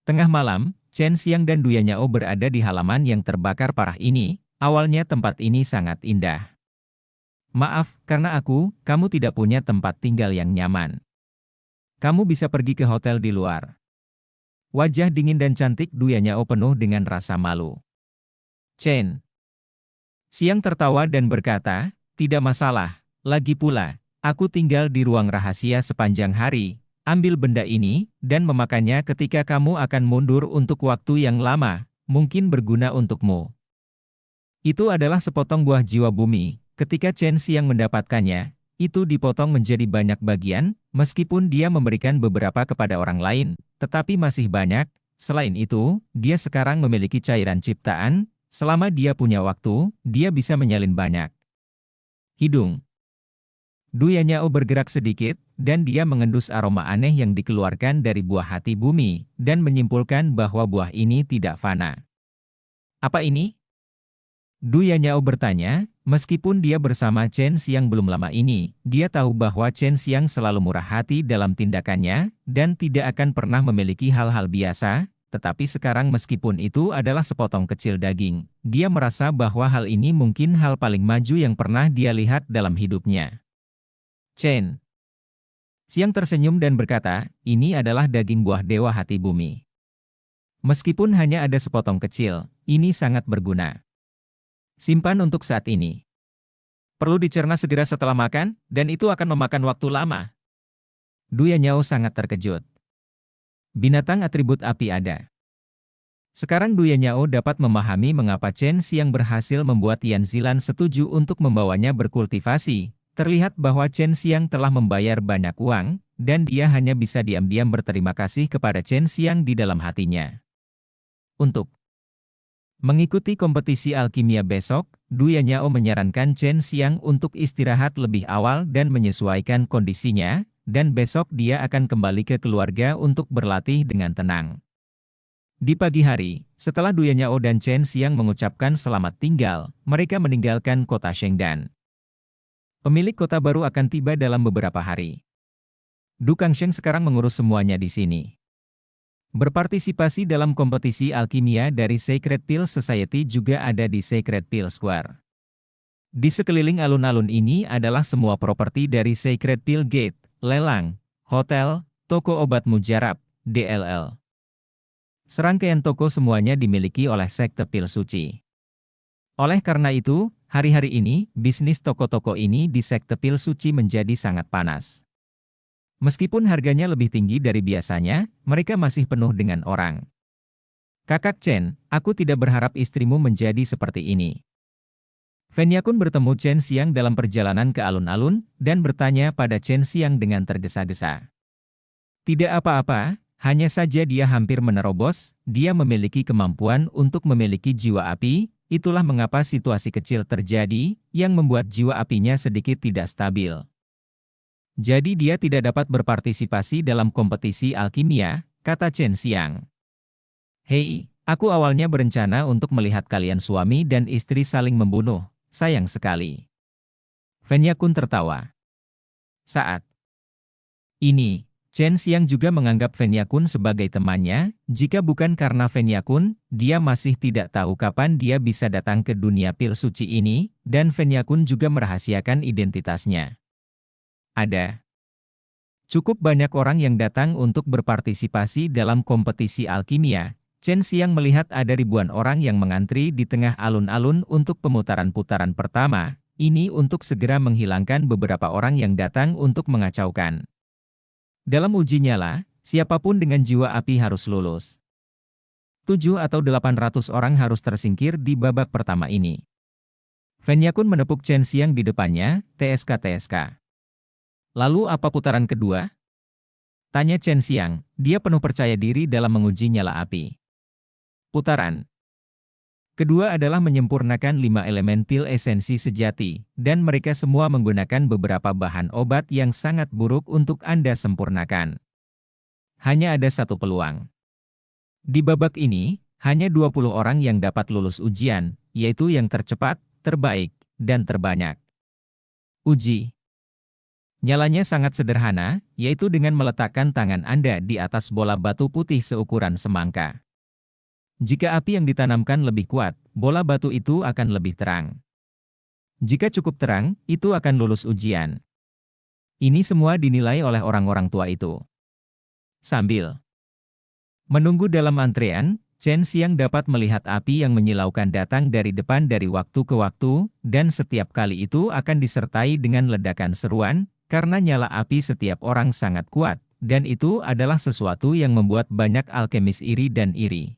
tengah malam, Chen Xiang dan Duya Nyao berada di halaman yang terbakar parah ini. Awalnya tempat ini sangat indah. "Maaf, karena kamu tidak punya tempat tinggal yang nyaman. Kamu bisa pergi ke hotel di luar." Wajah dingin dan cantik Duya Nyao penuh dengan rasa malu. Chen Xiang tertawa dan berkata, "Tidak masalah, lagi pula, aku tinggal di ruang rahasia sepanjang hari. Ambil benda ini, dan memakannya ketika kamu akan mundur untuk waktu yang lama, mungkin berguna untukmu." Itu adalah sepotong buah jiwa bumi. Ketika Chen Xiang mendapatkannya, itu dipotong menjadi banyak bagian, meskipun dia memberikan beberapa kepada orang lain, tetapi masih banyak. Selain itu, dia sekarang memiliki cairan ciptaan, selama dia punya waktu, dia bisa menyalin banyak. Hidung Duya Nyao bergerak sedikit, dan dia mengendus aroma aneh yang dikeluarkan dari buah hati bumi, dan menyimpulkan bahwa buah ini tidak fana. "Apa ini?" Duya Nyao bertanya, Meskipun dia bersama Chen Xiang belum lama ini, dia tahu bahwa Chen Xiang selalu murah hati dalam tindakannya, dan tidak akan pernah memiliki hal-hal biasa, tetapi sekarang meskipun itu adalah sepotong kecil daging, dia merasa bahwa hal ini mungkin hal paling maju yang pernah dia lihat dalam hidupnya. Chen Xiang tersenyum dan berkata, ini adalah daging buah dewa hati bumi. Meskipun hanya ada sepotong kecil, ini sangat berguna. Simpan untuk saat ini. Perlu dicerna segera setelah makan, dan itu akan memakan waktu lama. Du Yanyao sangat terkejut. Binatang atribut api ada. Sekarang Du Yanyao dapat memahami mengapa Chen Xiang berhasil membuat Yan Zilan setuju untuk membawanya berkultivasi. Terlihat bahwa Chen Xiang telah membayar banyak uang, dan dia hanya bisa diam-diam berterima kasih kepada Chen Xiang di dalam hatinya. Untuk mengikuti kompetisi alkimia besok, Du Yanyao menyarankan Chen Xiang untuk istirahat lebih awal dan menyesuaikan kondisinya, dan besok dia akan kembali ke keluarga untuk berlatih dengan tenang. Di pagi hari, setelah Du Yanyao dan Chen Xiang mengucapkan selamat tinggal, mereka meninggalkan kota Shengdan. Pemilik kota baru akan tiba dalam beberapa hari. Du Kangsheng sekarang mengurus semuanya di sini. Berpartisipasi dalam kompetisi alkimia dari Sacred Pill Society juga ada di Sacred Pill Square. Di sekeliling alun-alun ini adalah semua properti dari Sacred Pill Gate, lelang, hotel, toko obat mujarab, DLL. Serangkaian toko semuanya dimiliki oleh sekte pil suci. Oleh karena itu, hari-hari ini, bisnis toko-toko ini di sekte pil suci menjadi sangat panas. Meskipun harganya lebih tinggi dari biasanya, mereka masih penuh dengan orang. Kakak Chen, aku tidak berharap istrimu menjadi seperti ini. Fen Yakun bertemu Chen Xiang dalam perjalanan ke alun-alun, dan bertanya pada Chen Xiang dengan tergesa-gesa. Tidak apa-apa, hanya saja dia hampir menerobos, dia memiliki kemampuan untuk memiliki jiwa api, itulah mengapa situasi kecil terjadi, yang membuat jiwa apinya sedikit tidak stabil. Jadi dia tidak dapat berpartisipasi dalam kompetisi alkimia, kata Chen Xiang. Hei, aku awalnya berencana untuk melihat kalian suami dan istri saling membunuh, sayang sekali. Fen Yakun tertawa. Saat ini, Chen Xiang juga menganggap Fen Yakun sebagai temannya, jika bukan karena Fen Yakun, dia masih tidak tahu kapan dia bisa datang ke dunia pil suci ini, dan Fen Yakun juga merahasiakan identitasnya. Ada cukup banyak orang yang datang untuk berpartisipasi dalam kompetisi alkimia. Chen Xiang melihat ada ribuan orang yang mengantri di tengah alun-alun untuk pemutaran-putaran pertama, ini untuk segera menghilangkan beberapa orang yang datang untuk mengacaukan. Dalam uji nyala, siapapun dengan jiwa api harus lulus. 7 atau 800 orang harus tersingkir di babak pertama ini. Fen Yakun menepuk Chen Xiang di depannya, TSK. Lalu apa putaran kedua? Tanya Chen Xiang, dia penuh percaya diri dalam menguji nyala api. Putaran kedua adalah menyempurnakan 5 elemen pil esensi sejati, dan mereka semua menggunakan beberapa bahan obat yang sangat buruk untuk Anda sempurnakan. Hanya ada satu peluang. Di babak ini, hanya 20 orang yang dapat lulus ujian, yaitu yang tercepat, terbaik, dan terbanyak. Uji nyalanya sangat sederhana, yaitu dengan meletakkan tangan Anda di atas bola batu putih seukuran semangka. Jika api yang ditanamkan lebih kuat, bola batu itu akan lebih terang. Jika cukup terang, itu akan lulus ujian. Ini semua dinilai oleh orang-orang tua itu. Sambil menunggu dalam antrean, Chen Xiang dapat melihat api yang menyilaukan datang dari depan dari waktu ke waktu, dan setiap kali itu akan disertai dengan ledakan seruan, karena nyala api setiap orang sangat kuat, dan itu adalah sesuatu yang membuat banyak alkemis iri dan iri.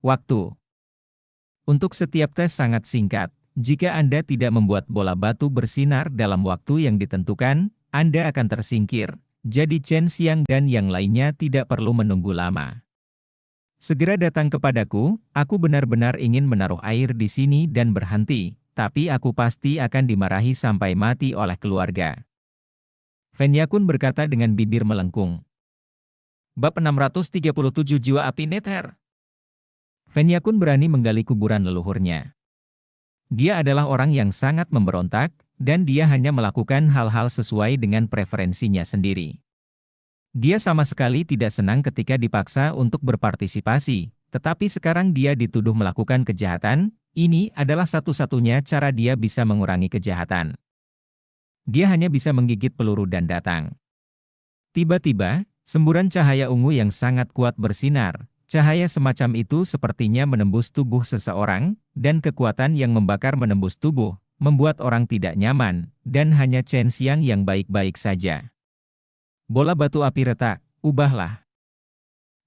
Waktu untuk setiap tes sangat singkat. Jika Anda tidak membuat bola batu bersinar dalam waktu yang ditentukan, Anda akan tersingkir. Jadi Chen Xiang dan yang lainnya tidak perlu menunggu lama. Segera datang kepadaku, aku benar-benar ingin menaruh air di sini dan berhenti, tapi aku pasti akan dimarahi sampai mati oleh keluarga. Fen Yakun berkata dengan bibir melengkung. Bab 637 Jiwa Api Nether. Fen Yakun berani menggali kuburan leluhurnya. Dia adalah orang yang sangat memberontak, dan dia hanya melakukan hal-hal sesuai dengan preferensinya sendiri. Dia sama sekali tidak senang ketika dipaksa untuk berpartisipasi, tetapi sekarang dia dituduh melakukan kejahatan. Ini adalah satu-satunya cara dia bisa mengurangi kejahatan. Dia hanya bisa menggigit peluru dan datang. Tiba-tiba, semburan cahaya ungu yang sangat kuat bersinar. Cahaya semacam itu sepertinya menembus tubuh seseorang, dan kekuatan yang membakar menembus tubuh, membuat orang tidak nyaman, dan hanya Chen Xiang yang baik-baik saja. Bola batu api retak, ubahlah.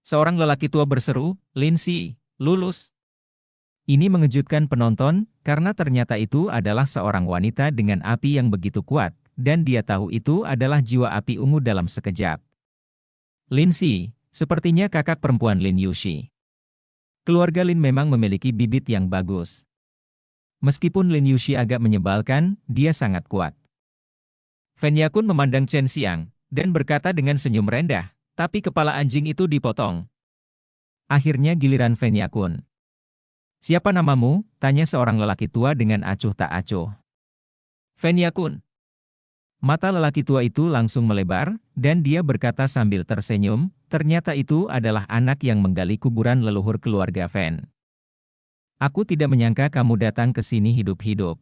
Seorang lelaki tua berseru, Lin Si, lulus. Ini mengejutkan penonton, karena ternyata itu adalah seorang wanita dengan api yang begitu kuat, dan dia tahu itu adalah jiwa api ungu dalam sekejap. Lin Si, sepertinya kakak perempuan Lin Yushi. Keluarga Lin memang memiliki bibit yang bagus. Meskipun Lin Yushi agak menyebalkan, dia sangat kuat. Fen Yakun memandang Chen Xiang, dan berkata dengan senyum rendah, tapi kepala anjing itu dipotong. Akhirnya giliran Fen Yakun. Siapa namamu? Tanya seorang lelaki tua dengan acuh tak acuh. Fen Yakun. Mata lelaki tua itu langsung melebar, dan dia berkata sambil tersenyum, ternyata itu adalah anak yang menggali kuburan leluhur keluarga Fen. Aku tidak menyangka kamu datang ke sini hidup-hidup.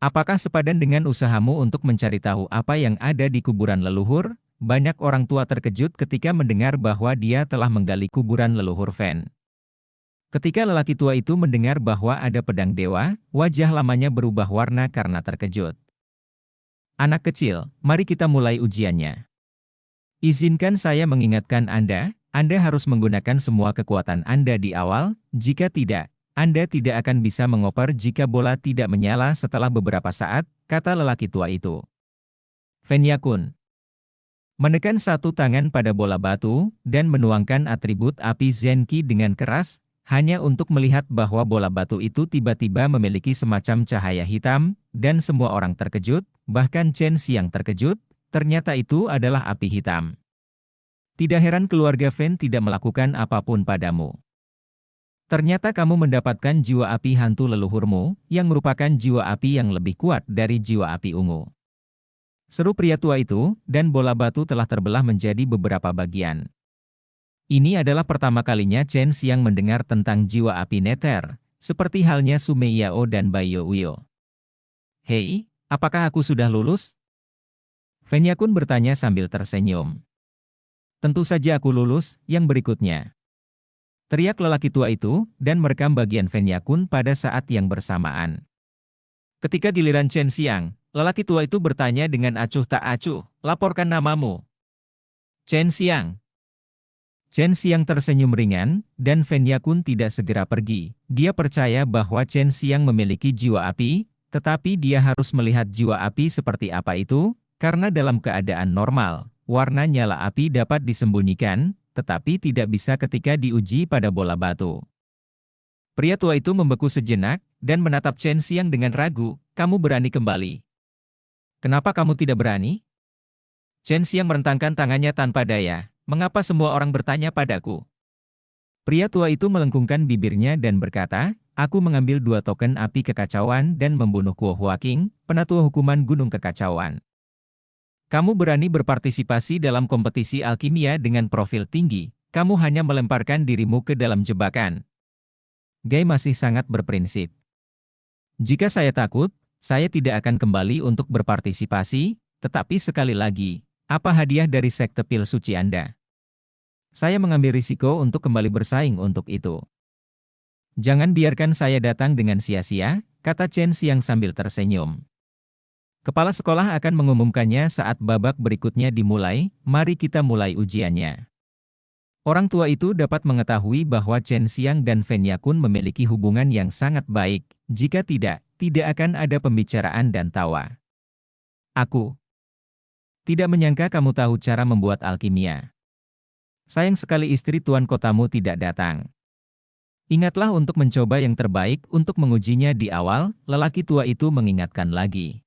Apakah sepadan dengan usahamu untuk mencari tahu apa yang ada di kuburan leluhur? Banyak orang tua terkejut ketika mendengar bahwa dia telah menggali kuburan leluhur Fen. Ketika lelaki tua itu mendengar bahwa ada pedang dewa, wajah lamanya berubah warna karena terkejut. Anak kecil, mari kita mulai ujiannya. Izinkan saya mengingatkan Anda harus menggunakan semua kekuatan Anda di awal, jika tidak, Anda tidak akan bisa mengoper jika bola tidak menyala setelah beberapa saat, kata lelaki tua itu. Fen Yakun menekan satu tangan pada bola batu, dan menuangkan atribut api Zenki dengan keras, hanya untuk melihat bahwa bola batu itu tiba-tiba memiliki semacam cahaya hitam, dan semua orang terkejut, bahkan Chen Xiang terkejut, ternyata itu adalah api hitam. Tidak heran keluarga Fen tidak melakukan apapun padamu. Ternyata kamu mendapatkan jiwa api hantu leluhurmu, yang merupakan jiwa api yang lebih kuat dari jiwa api ungu. Seru pria tua itu, dan bola batu telah terbelah menjadi beberapa bagian. Ini adalah pertama kalinya Chen Xiang mendengar tentang jiwa api neter, seperti halnya Su Mei Yao dan Bai Youyo. Hei, apakah aku sudah lulus? Fen Yakun bertanya sambil tersenyum. Tentu saja aku lulus, yang berikutnya. Teriak lelaki tua itu, dan merekam bagian Fen Yakun pada saat yang bersamaan. Ketika giliran Chen Xiang, lelaki tua itu bertanya dengan acuh tak acuh, laporkan namamu. Chen Xiang. Chen Xiang tersenyum ringan, dan Fen Yakun tidak segera pergi. Dia percaya bahwa Chen Xiang memiliki jiwa api, tetapi dia harus melihat jiwa api seperti apa itu, karena dalam keadaan normal, warna nyala api dapat disembunyikan, tetapi tidak bisa ketika diuji pada bola batu. Pria tua itu membeku sejenak, dan menatap Chen Xiang dengan ragu, kamu berani kembali. Kenapa kamu tidak berani? Chen Xiang merentangkan tangannya tanpa daya. Mengapa semua orang bertanya padaku? Pria tua itu melengkungkan bibirnya dan berkata, aku mengambil 2 token api kekacauan dan membunuh Kuo Huaqing, penatua hukuman Gunung Kekacauan. Kamu berani berpartisipasi dalam kompetisi alkimia dengan profil tinggi, kamu hanya melemparkan dirimu ke dalam jebakan. Gai masih sangat berprinsip. Jika saya takut, saya tidak akan kembali untuk berpartisipasi, tetapi sekali lagi, apa hadiah dari sekte pil suci Anda? Saya mengambil risiko untuk kembali bersaing untuk itu. Jangan biarkan saya datang dengan sia-sia, kata Chen Xiang sambil tersenyum. Kepala sekolah akan mengumumkannya saat babak berikutnya dimulai, mari kita mulai ujiannya. Orang tua itu dapat mengetahui bahwa Chen Xiang dan Fen Yakun memiliki hubungan yang sangat baik, jika tidak, tidak akan ada pembicaraan dan tawa. Aku tidak menyangka kamu tahu cara membuat alkimia. Sayang sekali istri tuan kotamu tidak datang. Ingatlah untuk mencoba yang terbaik untuk mengujinya di awal, lelaki tua itu mengingatkan lagi.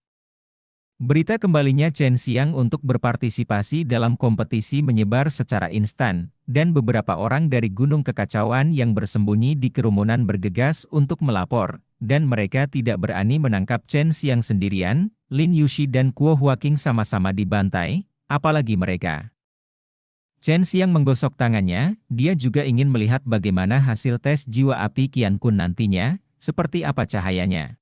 Berita kembalinya Chen Xiang untuk berpartisipasi dalam kompetisi menyebar secara instan, dan beberapa orang dari Gunung Kekacauan yang bersembunyi di kerumunan bergegas untuk melapor, dan mereka tidak berani menangkap Chen Xiang sendirian. Lin Yuxi dan Kuo Huaqing sama-sama dibantai, apalagi mereka. Chen Xiang menggosok tangannya, dia juga ingin melihat bagaimana hasil tes jiwa api Qian Kun nantinya, seperti apa cahayanya.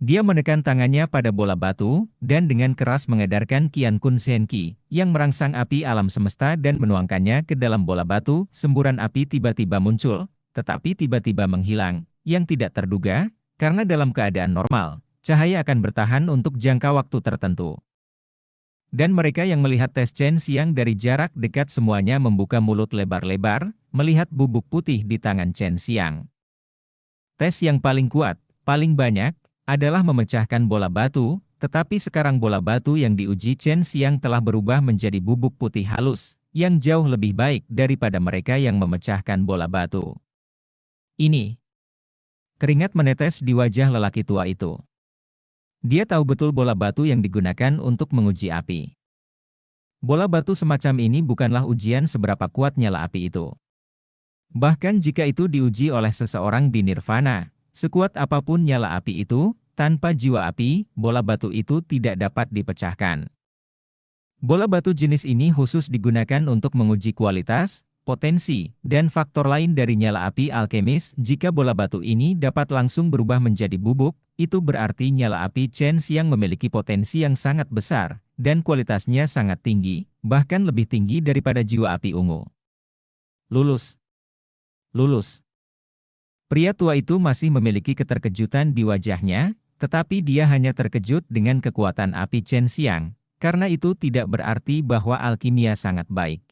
Dia menekan tangannya pada bola batu, dan dengan keras mengedarkan Qian Kun Shenqi, yang merangsang api alam semesta dan menuangkannya ke dalam bola batu. Semburan api tiba-tiba muncul, tetapi tiba-tiba menghilang, yang tidak terduga, karena dalam keadaan normal, cahaya akan bertahan untuk jangka waktu tertentu. Dan mereka yang melihat tes Chen Xiang dari jarak dekat semuanya membuka mulut lebar-lebar, melihat bubuk putih di tangan Chen Xiang. Tes yang paling kuat, paling banyak, adalah memecahkan bola batu, tetapi sekarang bola batu yang diuji Chen Xiang telah berubah menjadi bubuk putih halus, yang jauh lebih baik daripada mereka yang memecahkan bola batu. Ini. Keringat menetes di wajah lelaki tua itu. Dia tahu betul bola batu yang digunakan untuk menguji api. Bola batu semacam ini bukanlah ujian seberapa kuat nyala api itu. Bahkan jika itu diuji oleh seseorang di nirvana, sekuat apapun nyala api itu, tanpa jiwa api, bola batu itu tidak dapat dipecahkan. Bola batu jenis ini khusus digunakan untuk menguji kualitas, potensi, dan faktor lain dari nyala api alkemis. Jika bola batu ini dapat langsung berubah menjadi bubuk, itu berarti nyala api Chen Xiang memiliki potensi yang sangat besar, dan kualitasnya sangat tinggi, bahkan lebih tinggi daripada jiwa api ungu. Lulus. Lulus. Pria tua itu masih memiliki keterkejutan di wajahnya, tetapi dia hanya terkejut dengan kekuatan api Chen Xiang, karena itu tidak berarti bahwa alkimia sangat baik.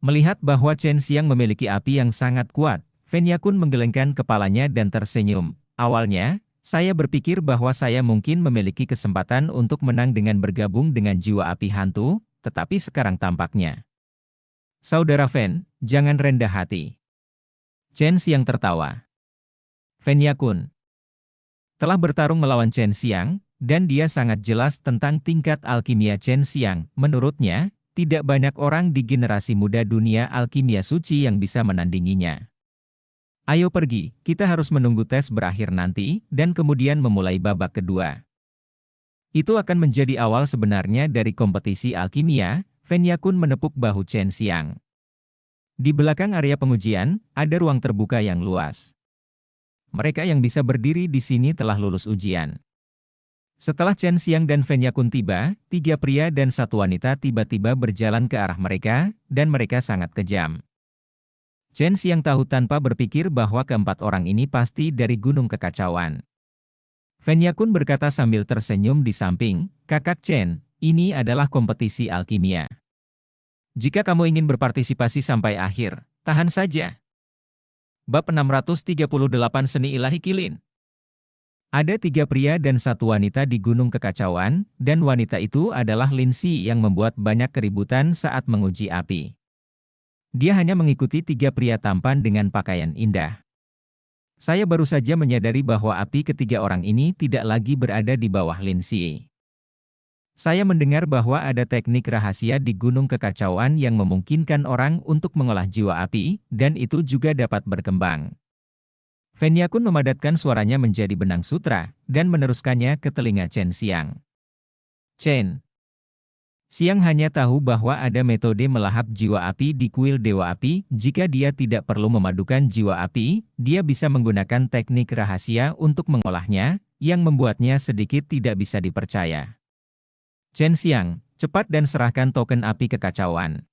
Melihat bahwa Chen Xiang memiliki api yang sangat kuat, Fen Yakun menggelengkan kepalanya dan tersenyum. Awalnya, saya berpikir bahwa saya mungkin memiliki kesempatan untuk menang dengan bergabung dengan jiwa api hantu, tetapi sekarang tampaknya. Saudara Fen, jangan rendah hati. Chen Xiang tertawa. Fen Yakun telah bertarung melawan Chen Xiang, dan dia sangat jelas tentang tingkat alkimia Chen Xiang. Menurutnya, tidak banyak orang di generasi muda dunia alkimia suci yang bisa menandinginya. Ayo pergi, kita harus menunggu tes berakhir nanti, dan kemudian memulai babak kedua. Itu akan menjadi awal sebenarnya dari kompetisi alkimia. Fen Yakun menepuk bahu Chen Xiang. Di belakang area pengujian, ada ruang terbuka yang luas. Mereka yang bisa berdiri di sini telah lulus ujian. Setelah Chen Xiang dan Fen Yakun tiba, 3 pria dan 1 wanita tiba-tiba berjalan ke arah mereka, dan mereka sangat kejam. Chen Xiang tahu tanpa berpikir bahwa keempat orang ini pasti dari Gunung Kekacauan. Fen Yakun berkata sambil tersenyum di samping, "Kakak Chen, ini adalah kompetisi alkimia. Jika kamu ingin berpartisipasi sampai akhir, tahan saja." Bab 638 Seni Ilahi Qilin. Ada 3 pria dan 1 wanita di Gunung Kekacauan, dan wanita itu adalah Lin Xi yang membuat banyak keributan saat menguji api. Dia hanya mengikuti 3 pria tampan dengan pakaian indah. Saya baru saja menyadari bahwa api ketiga orang ini tidak lagi berada di bawah Lin Xi. Saya mendengar bahwa ada teknik rahasia di Gunung Kekacauan yang memungkinkan orang untuk mengolah jiwa api, dan itu juga dapat berkembang. Fen Yakun memadatkan suaranya menjadi benang sutra, dan meneruskannya ke telinga Chen Xiang. Chen Xiang hanya tahu bahwa ada metode melahap jiwa api di kuil Dewa Api. Jika dia tidak perlu memadukan jiwa api, dia bisa menggunakan teknik rahasia untuk mengolahnya, yang membuatnya sedikit tidak bisa dipercaya. Chen Xiang, cepat dan serahkan token api kekacauan.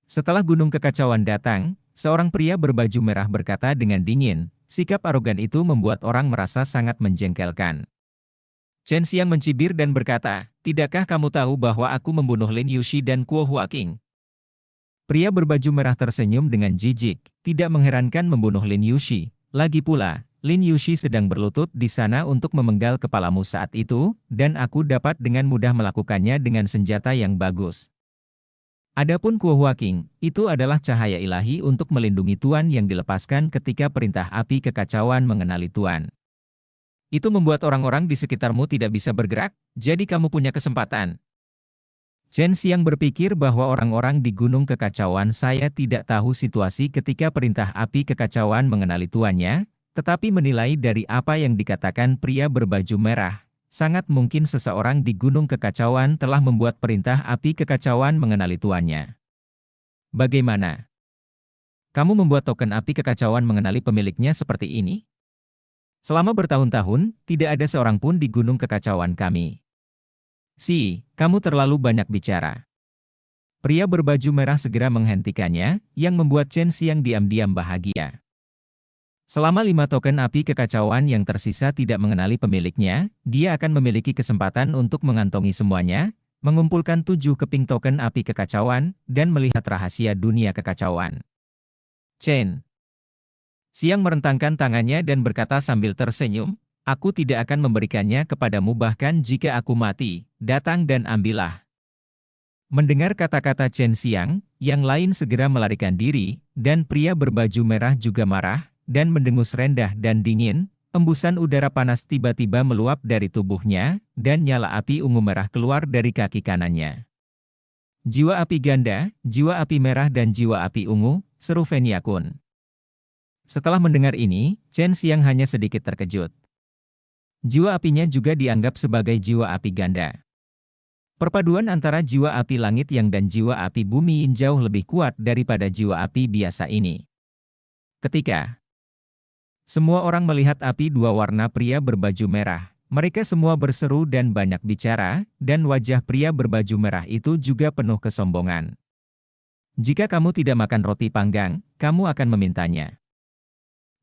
Setelah Gunung Kekacauan datang, seorang pria berbaju merah berkata dengan dingin. Sikap arogan itu membuat orang merasa sangat menjengkelkan. Chen Xiang mencibir dan berkata, "Tidakkah kamu tahu bahwa aku membunuh Lin Yuxi dan Kuo Huaqing?" Pria berbaju merah tersenyum dengan jijik. Tidak mengherankan membunuh Lin Yuxi. Lagi pula, Lin Yuxi sedang berlutut di sana untuk memenggal kepalamu saat itu, dan aku dapat dengan mudah melakukannya dengan senjata yang bagus. Adapun Kuo Huaqing, itu adalah cahaya ilahi untuk melindungi Tuan yang dilepaskan ketika perintah api kekacauan mengenali Tuan. Itu membuat orang-orang di sekitarmu tidak bisa bergerak, jadi kamu punya kesempatan. Chen Xiang berpikir bahwa orang-orang di Gunung Kekacauan saya tidak tahu situasi ketika perintah api kekacauan mengenali tuannya, Tetapi menilai dari apa yang dikatakan pria berbaju merah, sangat mungkin seseorang di Gunung Kekacauan telah membuat perintah api kekacauan mengenali tuannya. Bagaimana? Kamu membuat token api kekacauan mengenali pemiliknya seperti ini? Selama bertahun-tahun, tidak ada seorang pun di Gunung Kekacauan kami. Kamu terlalu banyak bicara. Pria berbaju merah segera menghentikannya, yang membuat Chen Xiang diam-diam bahagia. Selama 5 token api kekacauan yang tersisa tidak mengenali pemiliknya, dia akan memiliki kesempatan untuk mengantongi semuanya, mengumpulkan 7 keping token api kekacauan, dan melihat rahasia dunia kekacauan. Chen Xiang merentangkan tangannya dan berkata sambil tersenyum, aku tidak akan memberikannya kepadamu bahkan jika aku mati, datang dan ambillah. Mendengar kata-kata Chen Xiang, yang lain segera melarikan diri, dan pria berbaju merah juga marah, dan mendengus rendah dan dingin, embusan udara panas tiba-tiba meluap dari tubuhnya, dan nyala api ungu merah keluar dari kaki kanannya. Jiwa api ganda, jiwa api merah dan jiwa api ungu, seru Fenya Kun. Setelah mendengar ini, Chen Xiang hanya sedikit terkejut. Jiwa apinya juga dianggap sebagai jiwa api ganda. Perpaduan antara jiwa api langit yang dan jiwa api bumi jauh lebih kuat daripada jiwa api biasa ini. Ketika semua orang melihat api dua warna pria berbaju merah, mereka semua berseru dan banyak bicara, dan wajah pria berbaju merah itu juga penuh kesombongan. Jika kamu tidak makan roti panggang, kamu akan memintanya.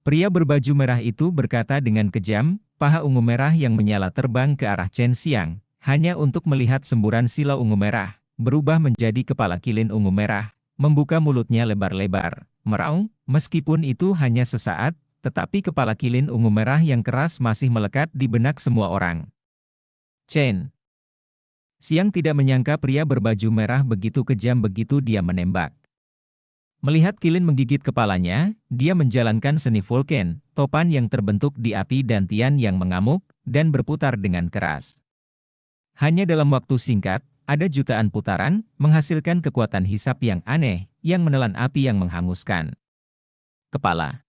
Pria berbaju merah itu berkata dengan kejam, paha ungu merah yang menyala terbang ke arah Chen Xiang, hanya untuk melihat semburan silau ungu merah, berubah menjadi kepala kilin ungu merah, membuka mulutnya lebar-lebar, meraung, meskipun itu hanya sesaat, tetapi kepala kilin ungu merah yang keras masih melekat di benak semua orang. Chen Xiang tidak menyangka pria berbaju merah begitu kejam begitu dia menembak. Melihat kilin menggigit kepalanya, dia menjalankan seni Vulcan, topan yang terbentuk di api dan tian yang mengamuk, dan berputar dengan keras. Hanya dalam waktu singkat, ada jutaan putaran, menghasilkan kekuatan hisap yang aneh, yang menelan api yang menghanguskan kepala.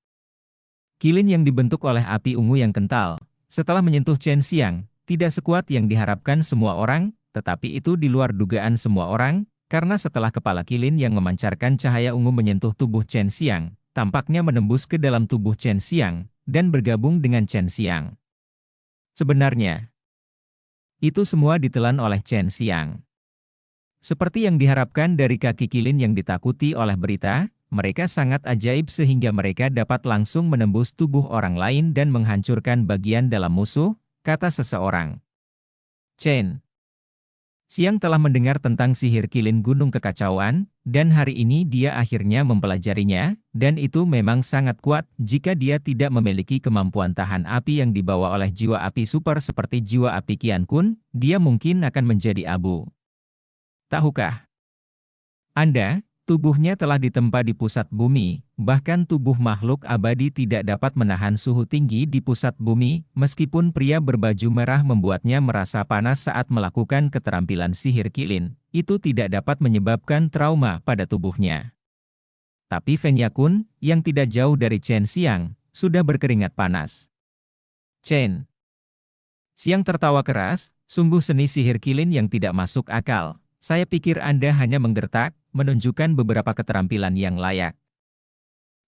Kilin yang dibentuk oleh api ungu yang kental, setelah menyentuh Chen Xiang, tidak sekuat yang diharapkan semua orang, tetapi itu di luar dugaan semua orang, karena setelah kepala kilin yang memancarkan cahaya ungu menyentuh tubuh Chen Xiang, tampaknya menembus ke dalam tubuh Chen Xiang, dan bergabung dengan Chen Xiang. Sebenarnya, itu semua ditelan oleh Chen Xiang. Seperti yang diharapkan dari kaki kilin yang ditakuti oleh berita, mereka sangat ajaib sehingga mereka dapat langsung menembus tubuh orang lain dan menghancurkan bagian dalam musuh, kata seseorang. Chen Xiang telah mendengar tentang sihir kilin Gunung Kekacauan, dan hari ini dia akhirnya mempelajarinya, dan itu memang sangat kuat jika dia tidak memiliki kemampuan tahan api yang dibawa oleh jiwa api super seperti jiwa api Qian Kun, dia mungkin akan menjadi abu. Tahukah Anda, tubuhnya telah ditempa di pusat bumi, bahkan tubuh makhluk abadi tidak dapat menahan suhu tinggi di pusat bumi, meskipun pria berbaju merah membuatnya merasa panas saat melakukan keterampilan sihir kilin, itu tidak dapat menyebabkan trauma pada tubuhnya. Tapi Fenya Kun, yang tidak jauh dari Chen Xiang, sudah berkeringat panas. Chen Xiang tertawa keras, sungguh seni sihir kilin yang tidak masuk akal. Saya pikir Anda hanya menggertak, menunjukkan beberapa keterampilan yang layak.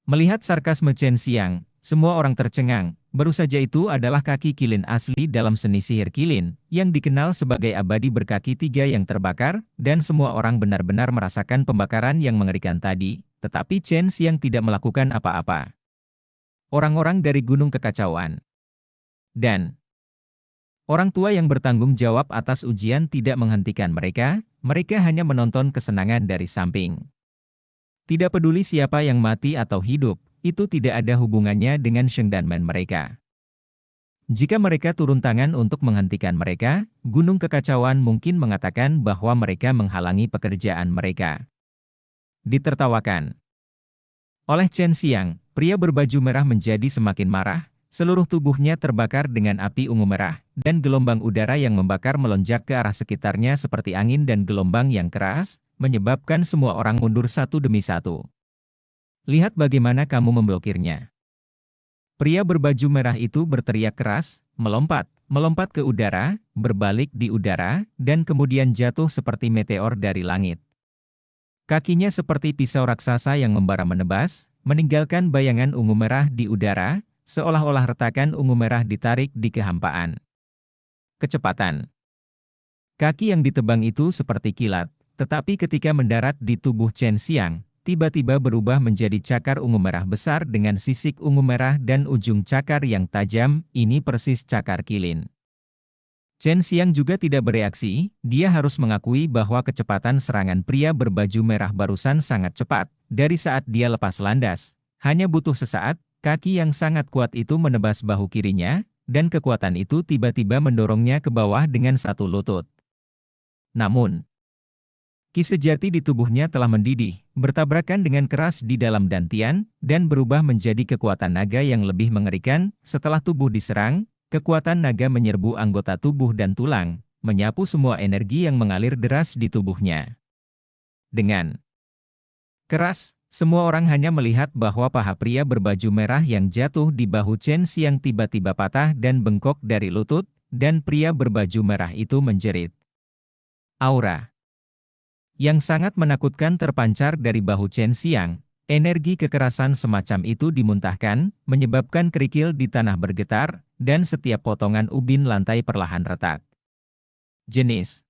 Melihat sarkasme Chen Xiang, semua orang tercengang, baru saja itu adalah kaki kilin asli dalam seni sihir kilin, yang dikenal sebagai abadi berkaki 3 yang terbakar, dan semua orang benar-benar merasakan pembakaran yang mengerikan tadi, tetapi Chen Xiang tidak melakukan apa-apa. Orang-orang dari Gunung Kekacauan dan orang tua yang bertanggung jawab atas ujian tidak menghentikan mereka, mereka hanya menonton kesenangan dari samping. Tidak peduli siapa yang mati atau hidup, itu tidak ada hubungannya dengan Sheng dan Men mereka. Jika mereka turun tangan untuk menghentikan mereka, Gunung Kekacauan mungkin mengatakan bahwa mereka menghalangi pekerjaan mereka. Ditertawakan oleh Chen Xiang, pria berbaju merah menjadi semakin marah. Seluruh tubuhnya terbakar dengan api ungu merah, dan gelombang udara yang membakar melonjak ke arah sekitarnya seperti angin dan gelombang yang keras, menyebabkan semua orang mundur satu demi satu. Lihat bagaimana kamu memblokirnya. Pria berbaju merah itu berteriak keras, melompat ke udara, berbalik di udara, dan kemudian jatuh seperti meteor dari langit. Kakinya seperti pisau raksasa yang membara menebas, meninggalkan bayangan ungu merah di udara, seolah-olah retakan ungu merah ditarik di kehampaan. Kecepatan. Kaki yang ditebang itu seperti kilat, tetapi ketika mendarat di tubuh Chen Xiang, tiba-tiba berubah menjadi cakar ungu merah besar dengan sisik ungu merah dan ujung cakar yang tajam, ini persis cakar kilin. Chen Xiang juga tidak bereaksi, dia harus mengakui bahwa kecepatan serangan pria berbaju merah barusan sangat cepat. Dari saat dia lepas landas, hanya butuh sesaat, kaki yang sangat kuat itu menebas bahu kirinya, dan kekuatan itu tiba-tiba mendorongnya ke bawah dengan satu lutut. Namun, ki sejati di tubuhnya telah mendidih, bertabrakan dengan keras di dalam dantian, dan berubah menjadi kekuatan naga yang lebih mengerikan. Setelah tubuh diserang, kekuatan naga menyerbu anggota tubuh dan tulang, menyapu semua energi yang mengalir deras di tubuhnya. Dengan keras, semua orang hanya melihat bahwa paha pria berbaju merah yang jatuh di bahu Chen Xiang tiba-tiba patah dan bengkok dari lutut, dan pria berbaju merah itu menjerit. Aura yang sangat menakutkan terpancar dari bahu Chen Xiang. Energi kekerasan semacam itu dimuntahkan, menyebabkan kerikil di tanah bergetar, dan setiap potongan ubin lantai perlahan retak. Jenis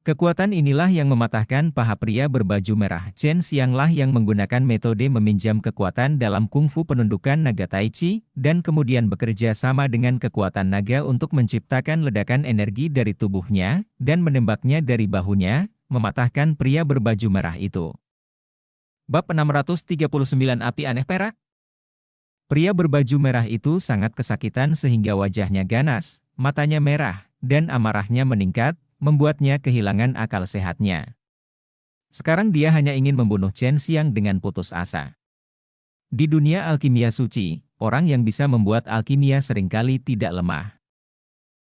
kekuatan inilah yang mematahkan paha pria berbaju merah. Chen Xianglah yang menggunakan metode meminjam kekuatan dalam kungfu penundukan naga Tai Chi, dan kemudian bekerja sama dengan kekuatan naga untuk menciptakan ledakan energi dari tubuhnya, dan menembaknya dari bahunya, mematahkan pria berbaju merah itu. Bab 639 Api Aneh Perak. Pria berbaju merah itu sangat kesakitan sehingga wajahnya ganas, matanya merah, dan amarahnya meningkat, membuatnya kehilangan akal sehatnya. Sekarang dia hanya ingin membunuh Chen Xiang dengan putus asa. Di dunia alkimia suci, orang yang bisa membuat alkimia seringkali tidak lemah.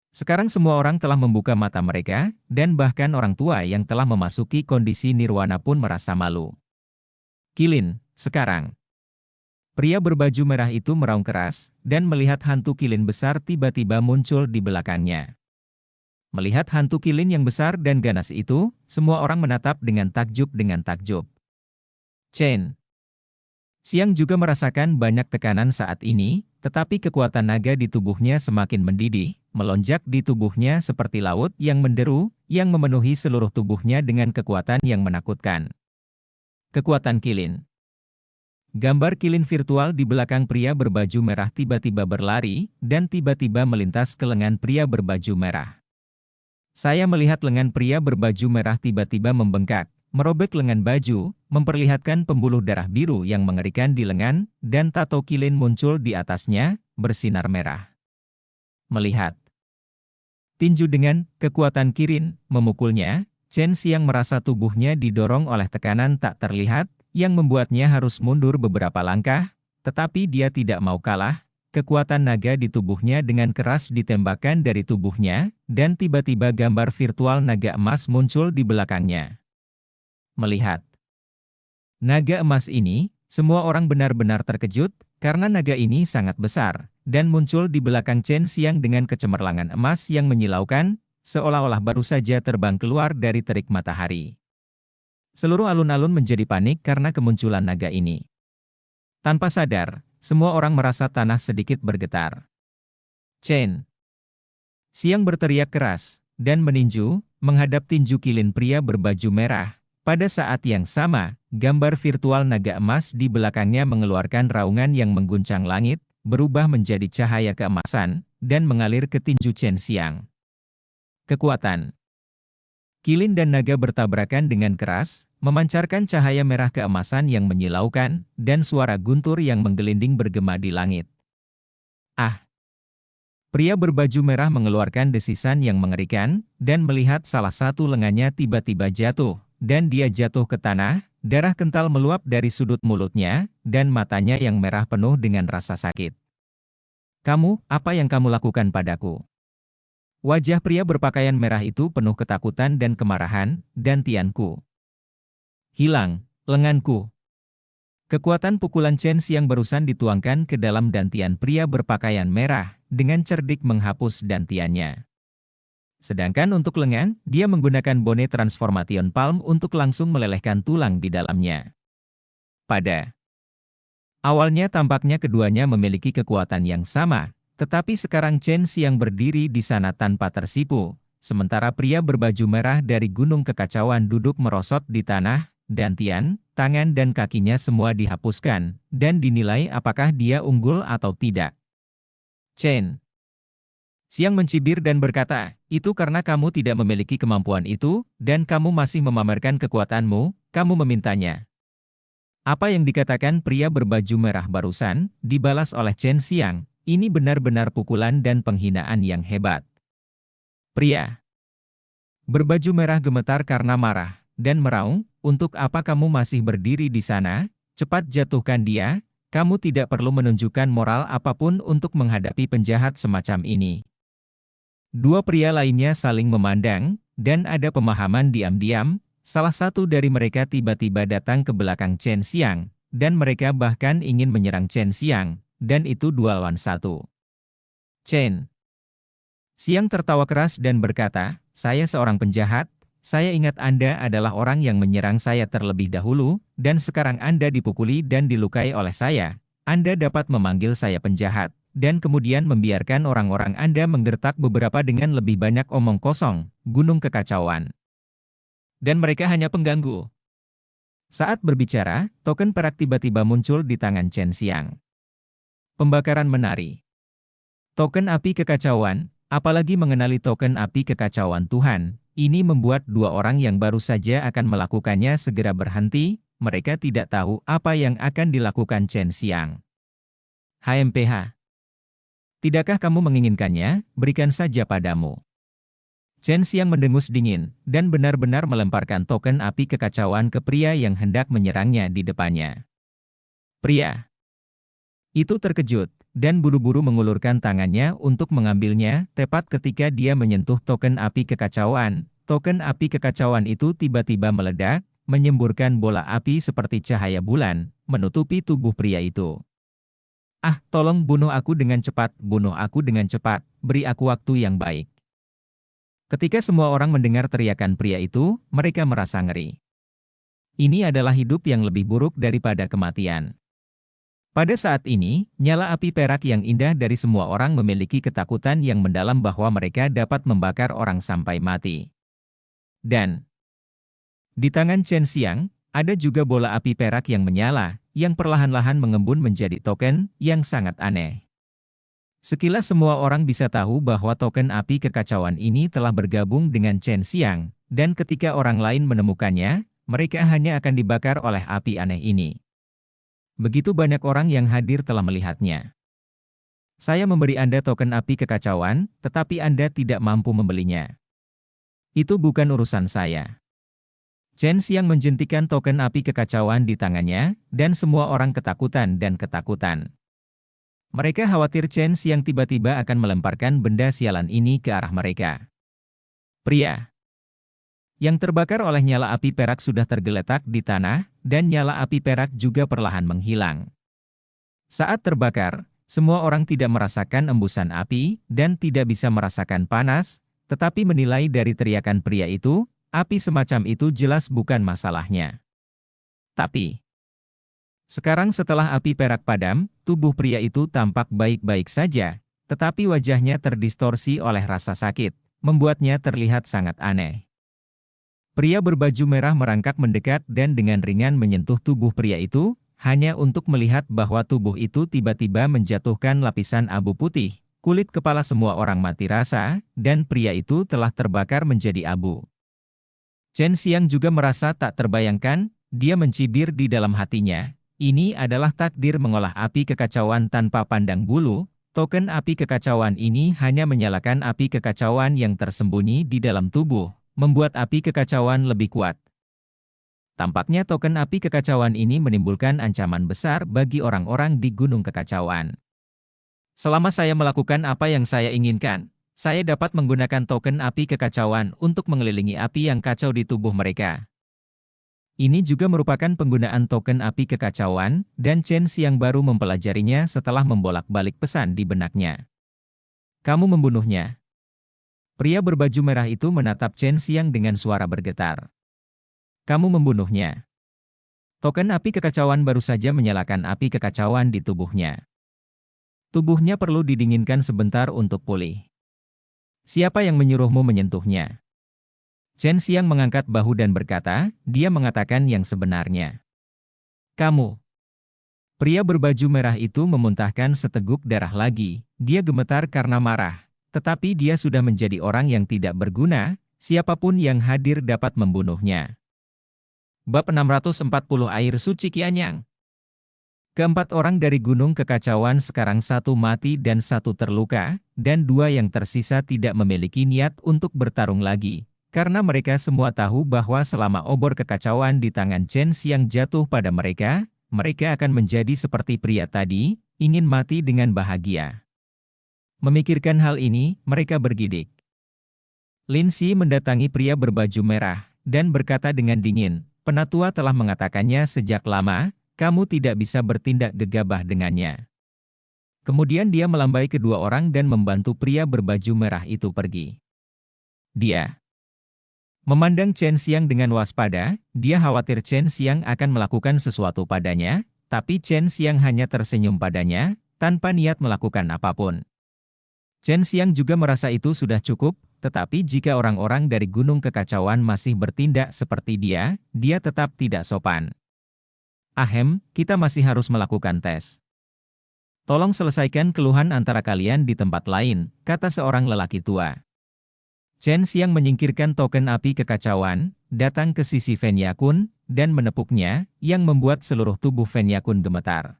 Sekarang semua orang telah membuka mata mereka, dan bahkan orang tua yang telah memasuki kondisi nirwana pun merasa malu. Kilin, sekarang. Pria berbaju merah itu meraung keras, dan melihat hantu kilin besar tiba-tiba muncul di belakangnya. Melihat hantu kilin yang besar dan ganas itu, semua orang menatap dengan takjub. Chen Xiang juga merasakan banyak tekanan saat ini, tetapi kekuatan naga di tubuhnya semakin mendidih, melonjak di tubuhnya seperti laut yang menderu, yang memenuhi seluruh tubuhnya dengan kekuatan yang menakutkan. Kekuatan kilin. Gambar kilin virtual di belakang pria berbaju merah tiba-tiba berlari, dan tiba-tiba melintas ke lengan pria berbaju merah. Saya melihat lengan pria berbaju merah tiba-tiba membengkak, merobek lengan baju, memperlihatkan pembuluh darah biru yang mengerikan di lengan, dan tato kilin muncul di atasnya, bersinar merah. Melihat tinju dengan kekuatan kilin memukulnya, Chen Xiang merasa tubuhnya didorong oleh tekanan tak terlihat, yang membuatnya harus mundur beberapa langkah, tetapi dia tidak mau kalah. Kekuatan naga di tubuhnya dengan keras ditembakkan dari tubuhnya, dan tiba-tiba gambar virtual naga emas muncul di belakangnya. Melihat naga emas ini, semua orang benar-benar terkejut, karena naga ini sangat besar, dan muncul di belakang Chen Xiang dengan kecemerlangan emas yang menyilaukan, seolah-olah baru saja terbang keluar dari terik matahari. Seluruh alun-alun menjadi panik karena kemunculan naga ini. Tanpa sadar, semua orang merasa tanah sedikit bergetar. Chen Xiang berteriak keras, dan meninju, menghadap tinju kilin pria berbaju merah. Pada saat yang sama, gambar virtual naga emas di belakangnya mengeluarkan raungan yang mengguncang langit, berubah menjadi cahaya keemasan, dan mengalir ke tinju Chen Xiang. Kekuatan kilin dan naga bertabrakan dengan keras, memancarkan cahaya merah keemasan yang menyilaukan, dan suara guntur yang menggelinding bergema di langit. Ah! Pria berbaju merah mengeluarkan desisan yang mengerikan, dan melihat salah satu lengannya tiba-tiba jatuh, dan dia jatuh ke tanah, darah kental meluap dari sudut mulutnya, dan matanya yang merah penuh dengan rasa sakit. Kamu, apa yang kamu lakukan padaku? Wajah pria berpakaian merah itu penuh ketakutan dan kemarahan, dan tianku hilang, lenganku. Kekuatan pukulan Chen Xiang barusan dituangkan ke dalam dantian pria berpakaian merah, dengan cerdik menghapus dantiannya. Sedangkan untuk lengan, dia menggunakan bone Transformation Palm untuk langsung melelehkan tulang di dalamnya. Pada awalnya tampaknya keduanya memiliki kekuatan yang sama, tetapi sekarang Chen Xiang berdiri di sana tanpa tersipu, sementara pria berbaju merah dari Gunung Kekacauan duduk merosot di tanah, dantian, tangan dan kakinya semua dihapuskan, dan dinilai apakah dia unggul atau tidak. Chen Xiang mencibir dan berkata, itu karena kamu tidak memiliki kemampuan itu, dan kamu masih memamerkan kekuatanmu, kamu memintanya. Apa yang dikatakan pria berbaju merah barusan, dibalas oleh Chen Xiang, ini benar-benar pukulan dan penghinaan yang hebat. Pria berbaju merah gemetar karena marah, dan meraung, untuk apa kamu masih berdiri di sana? Cepat jatuhkan dia, kamu tidak perlu menunjukkan moral apapun untuk menghadapi penjahat semacam ini. Dua pria lainnya saling memandang, dan ada pemahaman diam-diam, salah satu dari mereka tiba-tiba datang ke belakang Chen Xiang, dan mereka bahkan ingin menyerang Chen Xiang, dan itu 2 lawan 1. Chen Xiang tertawa keras dan berkata, saya seorang penjahat, saya ingat Anda adalah orang yang menyerang saya terlebih dahulu, dan sekarang Anda dipukuli dan dilukai oleh saya. Anda dapat memanggil saya penjahat, dan kemudian membiarkan orang-orang Anda menggertak beberapa dengan lebih banyak omong kosong, gunung kekacauan. Dan mereka hanya pengganggu. Saat berbicara, token perak tiba-tiba muncul di tangan Chen Xiang. Pembakaran menari. Token api kekacauan, apalagi mengenali token api kekacauan Tuhan, ini membuat dua orang yang baru saja akan melakukannya segera berhenti, mereka tidak tahu apa yang akan dilakukan Chen Xiang. HMPH. Tidakkah kamu menginginkannya? Berikan saja padamu. Chen Xiang mendengus dingin, dan benar-benar melemparkan token api kekacauan ke pria yang hendak menyerangnya di depannya. Pria itu terkejut, dan buru-buru mengulurkan tangannya untuk mengambilnya, tepat ketika dia menyentuh token api kekacauan. Token api kekacauan itu tiba-tiba meledak, menyemburkan bola api seperti cahaya bulan, menutupi tubuh pria itu. Ah, tolong bunuh aku dengan cepat, bunuh aku dengan cepat, beri aku waktu yang baik. Ketika semua orang mendengar teriakan pria itu, mereka merasa ngeri. Ini adalah hidup yang lebih buruk daripada kematian. Pada saat ini, nyala api perak yang indah dari semua orang memiliki ketakutan yang mendalam bahwa mereka dapat membakar orang sampai mati. Dan di tangan Chen Xiang, ada juga bola api perak yang menyala, yang perlahan-lahan mengembun menjadi token yang sangat aneh. Sekilas semua orang bisa tahu bahwa token api kekacauan ini telah bergabung dengan Chen Xiang, dan ketika orang lain menemukannya, mereka hanya akan dibakar oleh api aneh ini. Begitu banyak orang yang hadir telah melihatnya. Saya memberi Anda token api kekacauan, tetapi Anda tidak mampu membelinya. Itu bukan urusan saya. Chen Xiang menjentikan token api kekacauan di tangannya, dan semua orang ketakutan dan ketakutan. Mereka khawatir Chen Xiang tiba-tiba akan melemparkan benda sialan ini ke arah mereka. Pria yang terbakar oleh nyala api perak sudah tergeletak di tanah, dan nyala api perak juga perlahan menghilang. Saat terbakar, semua orang tidak merasakan embusan api, dan tidak bisa merasakan panas, tetapi menilai dari teriakan pria itu, api semacam itu jelas bukan masalahnya. Tapi sekarang setelah api perak padam, tubuh pria itu tampak baik-baik saja, tetapi wajahnya terdistorsi oleh rasa sakit, membuatnya terlihat sangat aneh. Pria berbaju merah merangkak mendekat dan dengan ringan menyentuh tubuh pria itu, hanya untuk melihat bahwa tubuh itu tiba-tiba menjatuhkan lapisan abu putih, kulit kepala semua orang mati rasa, dan pria itu telah terbakar menjadi abu. Chen Xiang juga merasa tak terbayangkan, dia mencibir di dalam hatinya. Ini adalah takdir mengolah api kekacauan tanpa pandang bulu, token api kekacauan ini hanya menyalakan api kekacauan yang tersembunyi di dalam tubuh, membuat api kekacauan lebih kuat. Tampaknya token api kekacauan ini menimbulkan ancaman besar bagi orang-orang di Gunung Kekacauan. Selama saya melakukan apa yang saya inginkan, saya dapat menggunakan token api kekacauan untuk mengelilingi api yang kacau di tubuh mereka. Ini juga merupakan penggunaan token api kekacauan, dan Chen Xiang baru mempelajarinya setelah membolak-balik pesan di benaknya. Kamu membunuhnya. Pria berbaju merah itu menatap Chen Xiang dengan suara bergetar. Kamu membunuhnya. Token api kekacauan baru saja menyalakan api kekacauan di tubuhnya. Tubuhnya perlu didinginkan sebentar untuk pulih. Siapa yang menyuruhmu menyentuhnya? Chen Xiang mengangkat bahu dan berkata, dia mengatakan yang sebenarnya. Kamu. Pria berbaju merah itu memuntahkan seteguk darah lagi, dia gemetar karena marah. Tetapi dia sudah menjadi orang yang tidak berguna, siapapun yang hadir dapat membunuhnya. Bab 640 Air Suci Qianyang. Keempat orang dari Gunung Kekacauan sekarang satu mati dan satu terluka, dan dua yang tersisa tidak memiliki niat untuk bertarung lagi. Karena mereka semua tahu bahwa selama obor kekacauan di tangan Chen Xiang jatuh pada mereka, mereka akan menjadi seperti pria tadi, ingin mati dengan bahagia. Memikirkan hal ini, mereka bergidik. Lin Si mendatangi pria berbaju merah, dan berkata dengan dingin, penatua telah mengatakannya sejak lama, kamu tidak bisa bertindak gegabah dengannya. Kemudian dia melambai kedua orang dan membantu pria berbaju merah itu pergi. Dia memandang Chen Xiang dengan waspada, dia khawatir Chen Xiang akan melakukan sesuatu padanya, tapi Chen Xiang hanya tersenyum padanya, tanpa niat melakukan apapun. Chen Xiang juga merasa itu sudah cukup, tetapi jika orang-orang dari Gunung Kekacauan masih bertindak seperti dia tetap tidak sopan. Ahem, kita masih harus melakukan tes. Tolong selesaikan keluhan antara kalian di tempat lain, kata seorang lelaki tua. Chen Xiang menyingkirkan token api kekacauan, datang ke sisi Fen Yakun, dan menepuknya, yang membuat seluruh tubuh Fen Yakun gemetar.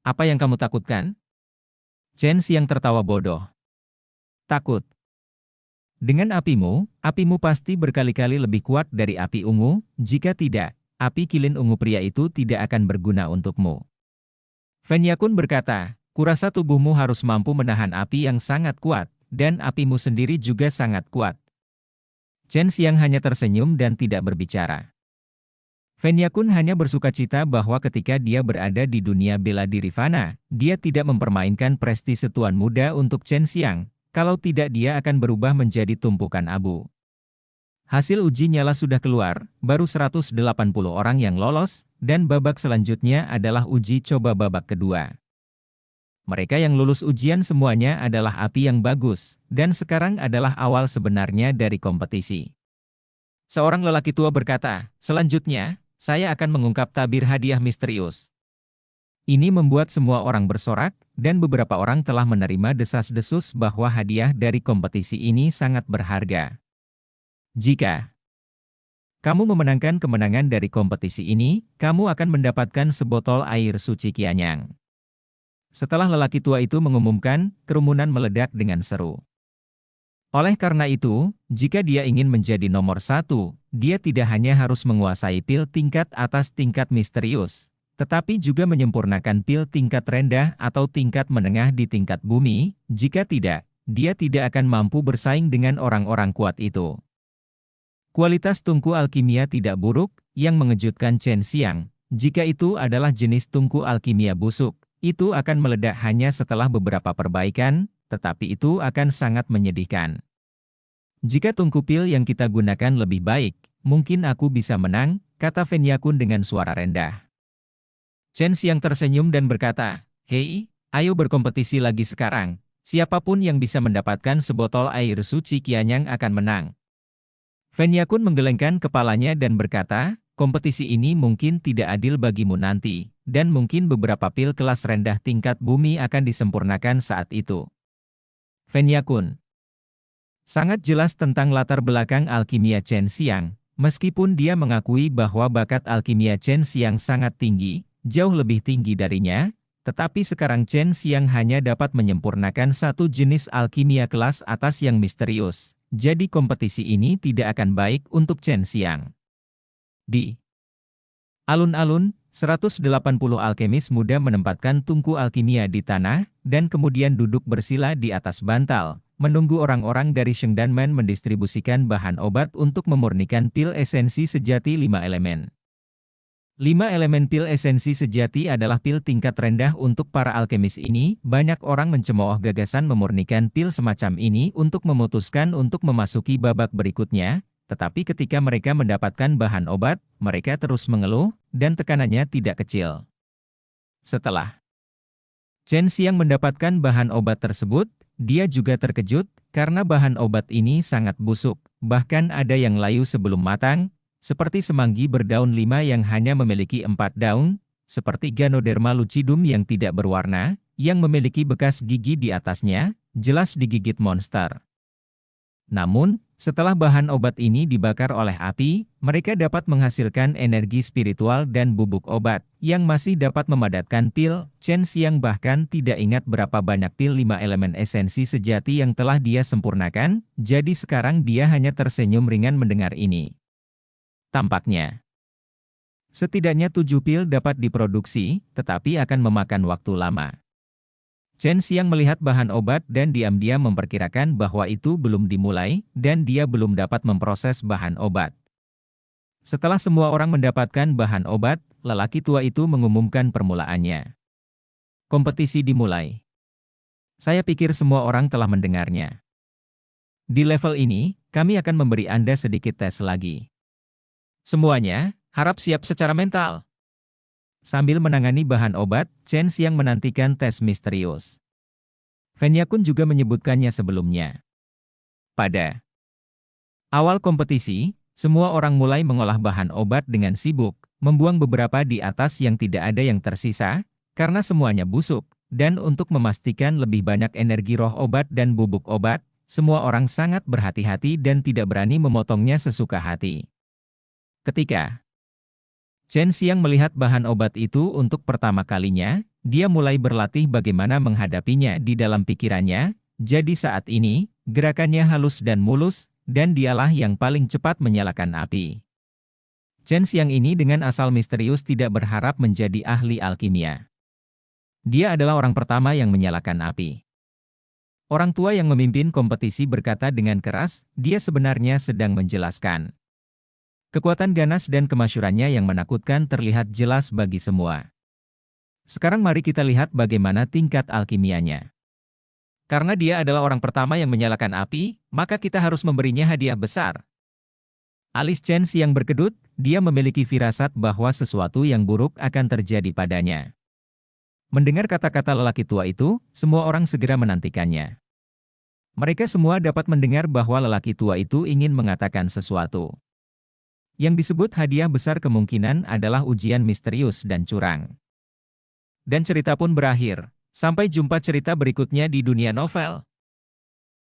Apa yang kamu takutkan? Chen Xiang tertawa bodoh. Takut. Dengan apimu pasti berkali-kali lebih kuat dari api ungu, jika tidak, api kilin ungu pria itu tidak akan berguna untukmu. Fen Yakun berkata, kurasa tubuhmu harus mampu menahan api yang sangat kuat, dan apimu sendiri juga sangat kuat. Chen Xiang hanya tersenyum dan tidak berbicara. Fen Yakun hanya bersukacita bahwa ketika dia berada di dunia bela diri fana, dia tidak mempermainkan prestise tuan muda untuk Chen Xiang, kalau tidak dia akan berubah menjadi tumpukan abu. Hasil uji nyala sudah keluar, baru 180 orang yang lolos, dan babak selanjutnya adalah uji coba babak kedua. Mereka yang lulus ujian semuanya adalah api yang bagus, dan sekarang adalah awal sebenarnya dari kompetisi. Seorang lelaki tua berkata, selanjutnya, saya akan mengungkap tabir hadiah misterius. Ini membuat semua orang bersorak, dan beberapa orang telah menerima desas-desus bahwa hadiah dari kompetisi ini sangat berharga. Jika kamu memenangkan kemenangan dari kompetisi ini, kamu akan mendapatkan sebotol air suci Qianyang. Setelah lelaki tua itu mengumumkan, kerumunan meledak dengan seru. Oleh karena itu, jika dia ingin menjadi nomor satu, dia tidak hanya harus menguasai pil tingkat atas tingkat misterius, tetapi juga menyempurnakan pil tingkat rendah atau tingkat menengah di tingkat bumi, jika tidak, dia tidak akan mampu bersaing dengan orang-orang kuat itu. Kualitas tungku alkimia tidak buruk, yang mengejutkan Chen Xiang, jika itu adalah jenis tungku alkimia busuk, itu akan meledak hanya setelah beberapa perbaikan, tetapi itu akan sangat menyedihkan. Jika tungku pil yang kita gunakan lebih baik, mungkin aku bisa menang, kata Fen Yakun dengan suara rendah. Chen Xiang tersenyum dan berkata, hei, ayo berkompetisi lagi sekarang, siapapun yang bisa mendapatkan sebotol air suci Qianyang akan menang. Fen Yakun menggelengkan kepalanya dan berkata, kompetisi ini mungkin tidak adil bagimu nanti, dan mungkin beberapa pil kelas rendah tingkat bumi akan disempurnakan saat itu. Fen Yakun sangat jelas tentang latar belakang alkimia Chen Xiang, meskipun dia mengakui bahwa bakat alkimia Chen Xiang sangat tinggi, jauh lebih tinggi darinya, tetapi sekarang Chen Xiang hanya dapat menyempurnakan satu jenis alkimia kelas atas yang misterius, jadi kompetisi ini tidak akan baik untuk Chen Xiang. Di alun-alun, 180 alkemis muda menempatkan tungku alkimia di tanah, dan kemudian duduk bersila di atas bantal, menunggu orang-orang dari Shengdanmen mendistribusikan bahan obat untuk memurnikan pil esensi sejati 5 elemen. 5 elemen pil esensi sejati adalah pil tingkat rendah untuk para alkemis ini. Banyak orang mencemooh gagasan memurnikan pil semacam ini untuk memutuskan untuk memasuki babak berikutnya, tetapi ketika mereka mendapatkan bahan obat, mereka terus mengeluh, dan tekanannya tidak kecil. Setelah Chen Xiang mendapatkan bahan obat tersebut, dia juga terkejut, karena bahan obat ini sangat busuk, bahkan ada yang layu sebelum matang, seperti semanggi berdaun 5 yang hanya memiliki 4 daun, seperti Ganoderma lucidum yang tidak berwarna, yang memiliki bekas gigi di atasnya, jelas digigit monster. Namun, setelah bahan obat ini dibakar oleh api, mereka dapat menghasilkan energi spiritual dan bubuk obat, yang masih dapat memadatkan pil. Chen Xiang bahkan tidak ingat berapa banyak pil 5 elemen esensi sejati yang telah dia sempurnakan, jadi sekarang dia hanya tersenyum ringan mendengar ini. Tampaknya, setidaknya 7 pil dapat diproduksi, tetapi akan memakan waktu lama. Chen Xiang melihat bahan obat dan diam-diam memperkirakan bahwa itu belum dimulai, dan dia belum dapat memproses bahan obat. Setelah semua orang mendapatkan bahan obat, lelaki tua itu mengumumkan permulaannya. Kompetisi dimulai. Saya pikir semua orang telah mendengarnya. Di level ini, kami akan memberi Anda sedikit tes lagi. Semuanya, harap siap secara mental. Sambil menangani bahan obat, Chen Xiang menantikan tes misterius. Fen Yakun juga menyebutkannya sebelumnya. Pada awal kompetisi, semua orang mulai mengolah bahan obat dengan sibuk, membuang beberapa di atas yang tidak ada yang tersisa, karena semuanya busuk, dan untuk memastikan lebih banyak energi roh obat dan bubuk obat, semua orang sangat berhati-hati dan tidak berani memotongnya sesuka hati. Ketika Chen Xiang melihat bahan obat itu untuk pertama kalinya, dia mulai berlatih bagaimana menghadapinya di dalam pikirannya, jadi saat ini, gerakannya halus dan mulus, dan dialah yang paling cepat menyalakan api. Chen Xiang ini dengan asal misterius tidak berharap menjadi ahli alkimia. Dia adalah orang pertama yang menyalakan api. Orang tua yang memimpin kompetisi berkata dengan keras, dia sebenarnya sedang menjelaskan. Kekuatan ganas dan kemasyurannya yang menakutkan terlihat jelas bagi semua. Sekarang mari kita lihat bagaimana tingkat alkimianya. Karena dia adalah orang pertama yang menyalakan api, maka kita harus memberinya hadiah besar. Alis Chen Xiang berkedut, dia memiliki firasat bahwa sesuatu yang buruk akan terjadi padanya. Mendengar kata-kata lelaki tua itu, semua orang segera menantikannya. Mereka semua dapat mendengar bahwa lelaki tua itu ingin mengatakan sesuatu. Yang disebut hadiah besar kemungkinan adalah ujian misterius dan curang. Dan cerita pun berakhir. Sampai jumpa cerita berikutnya di dunia novel.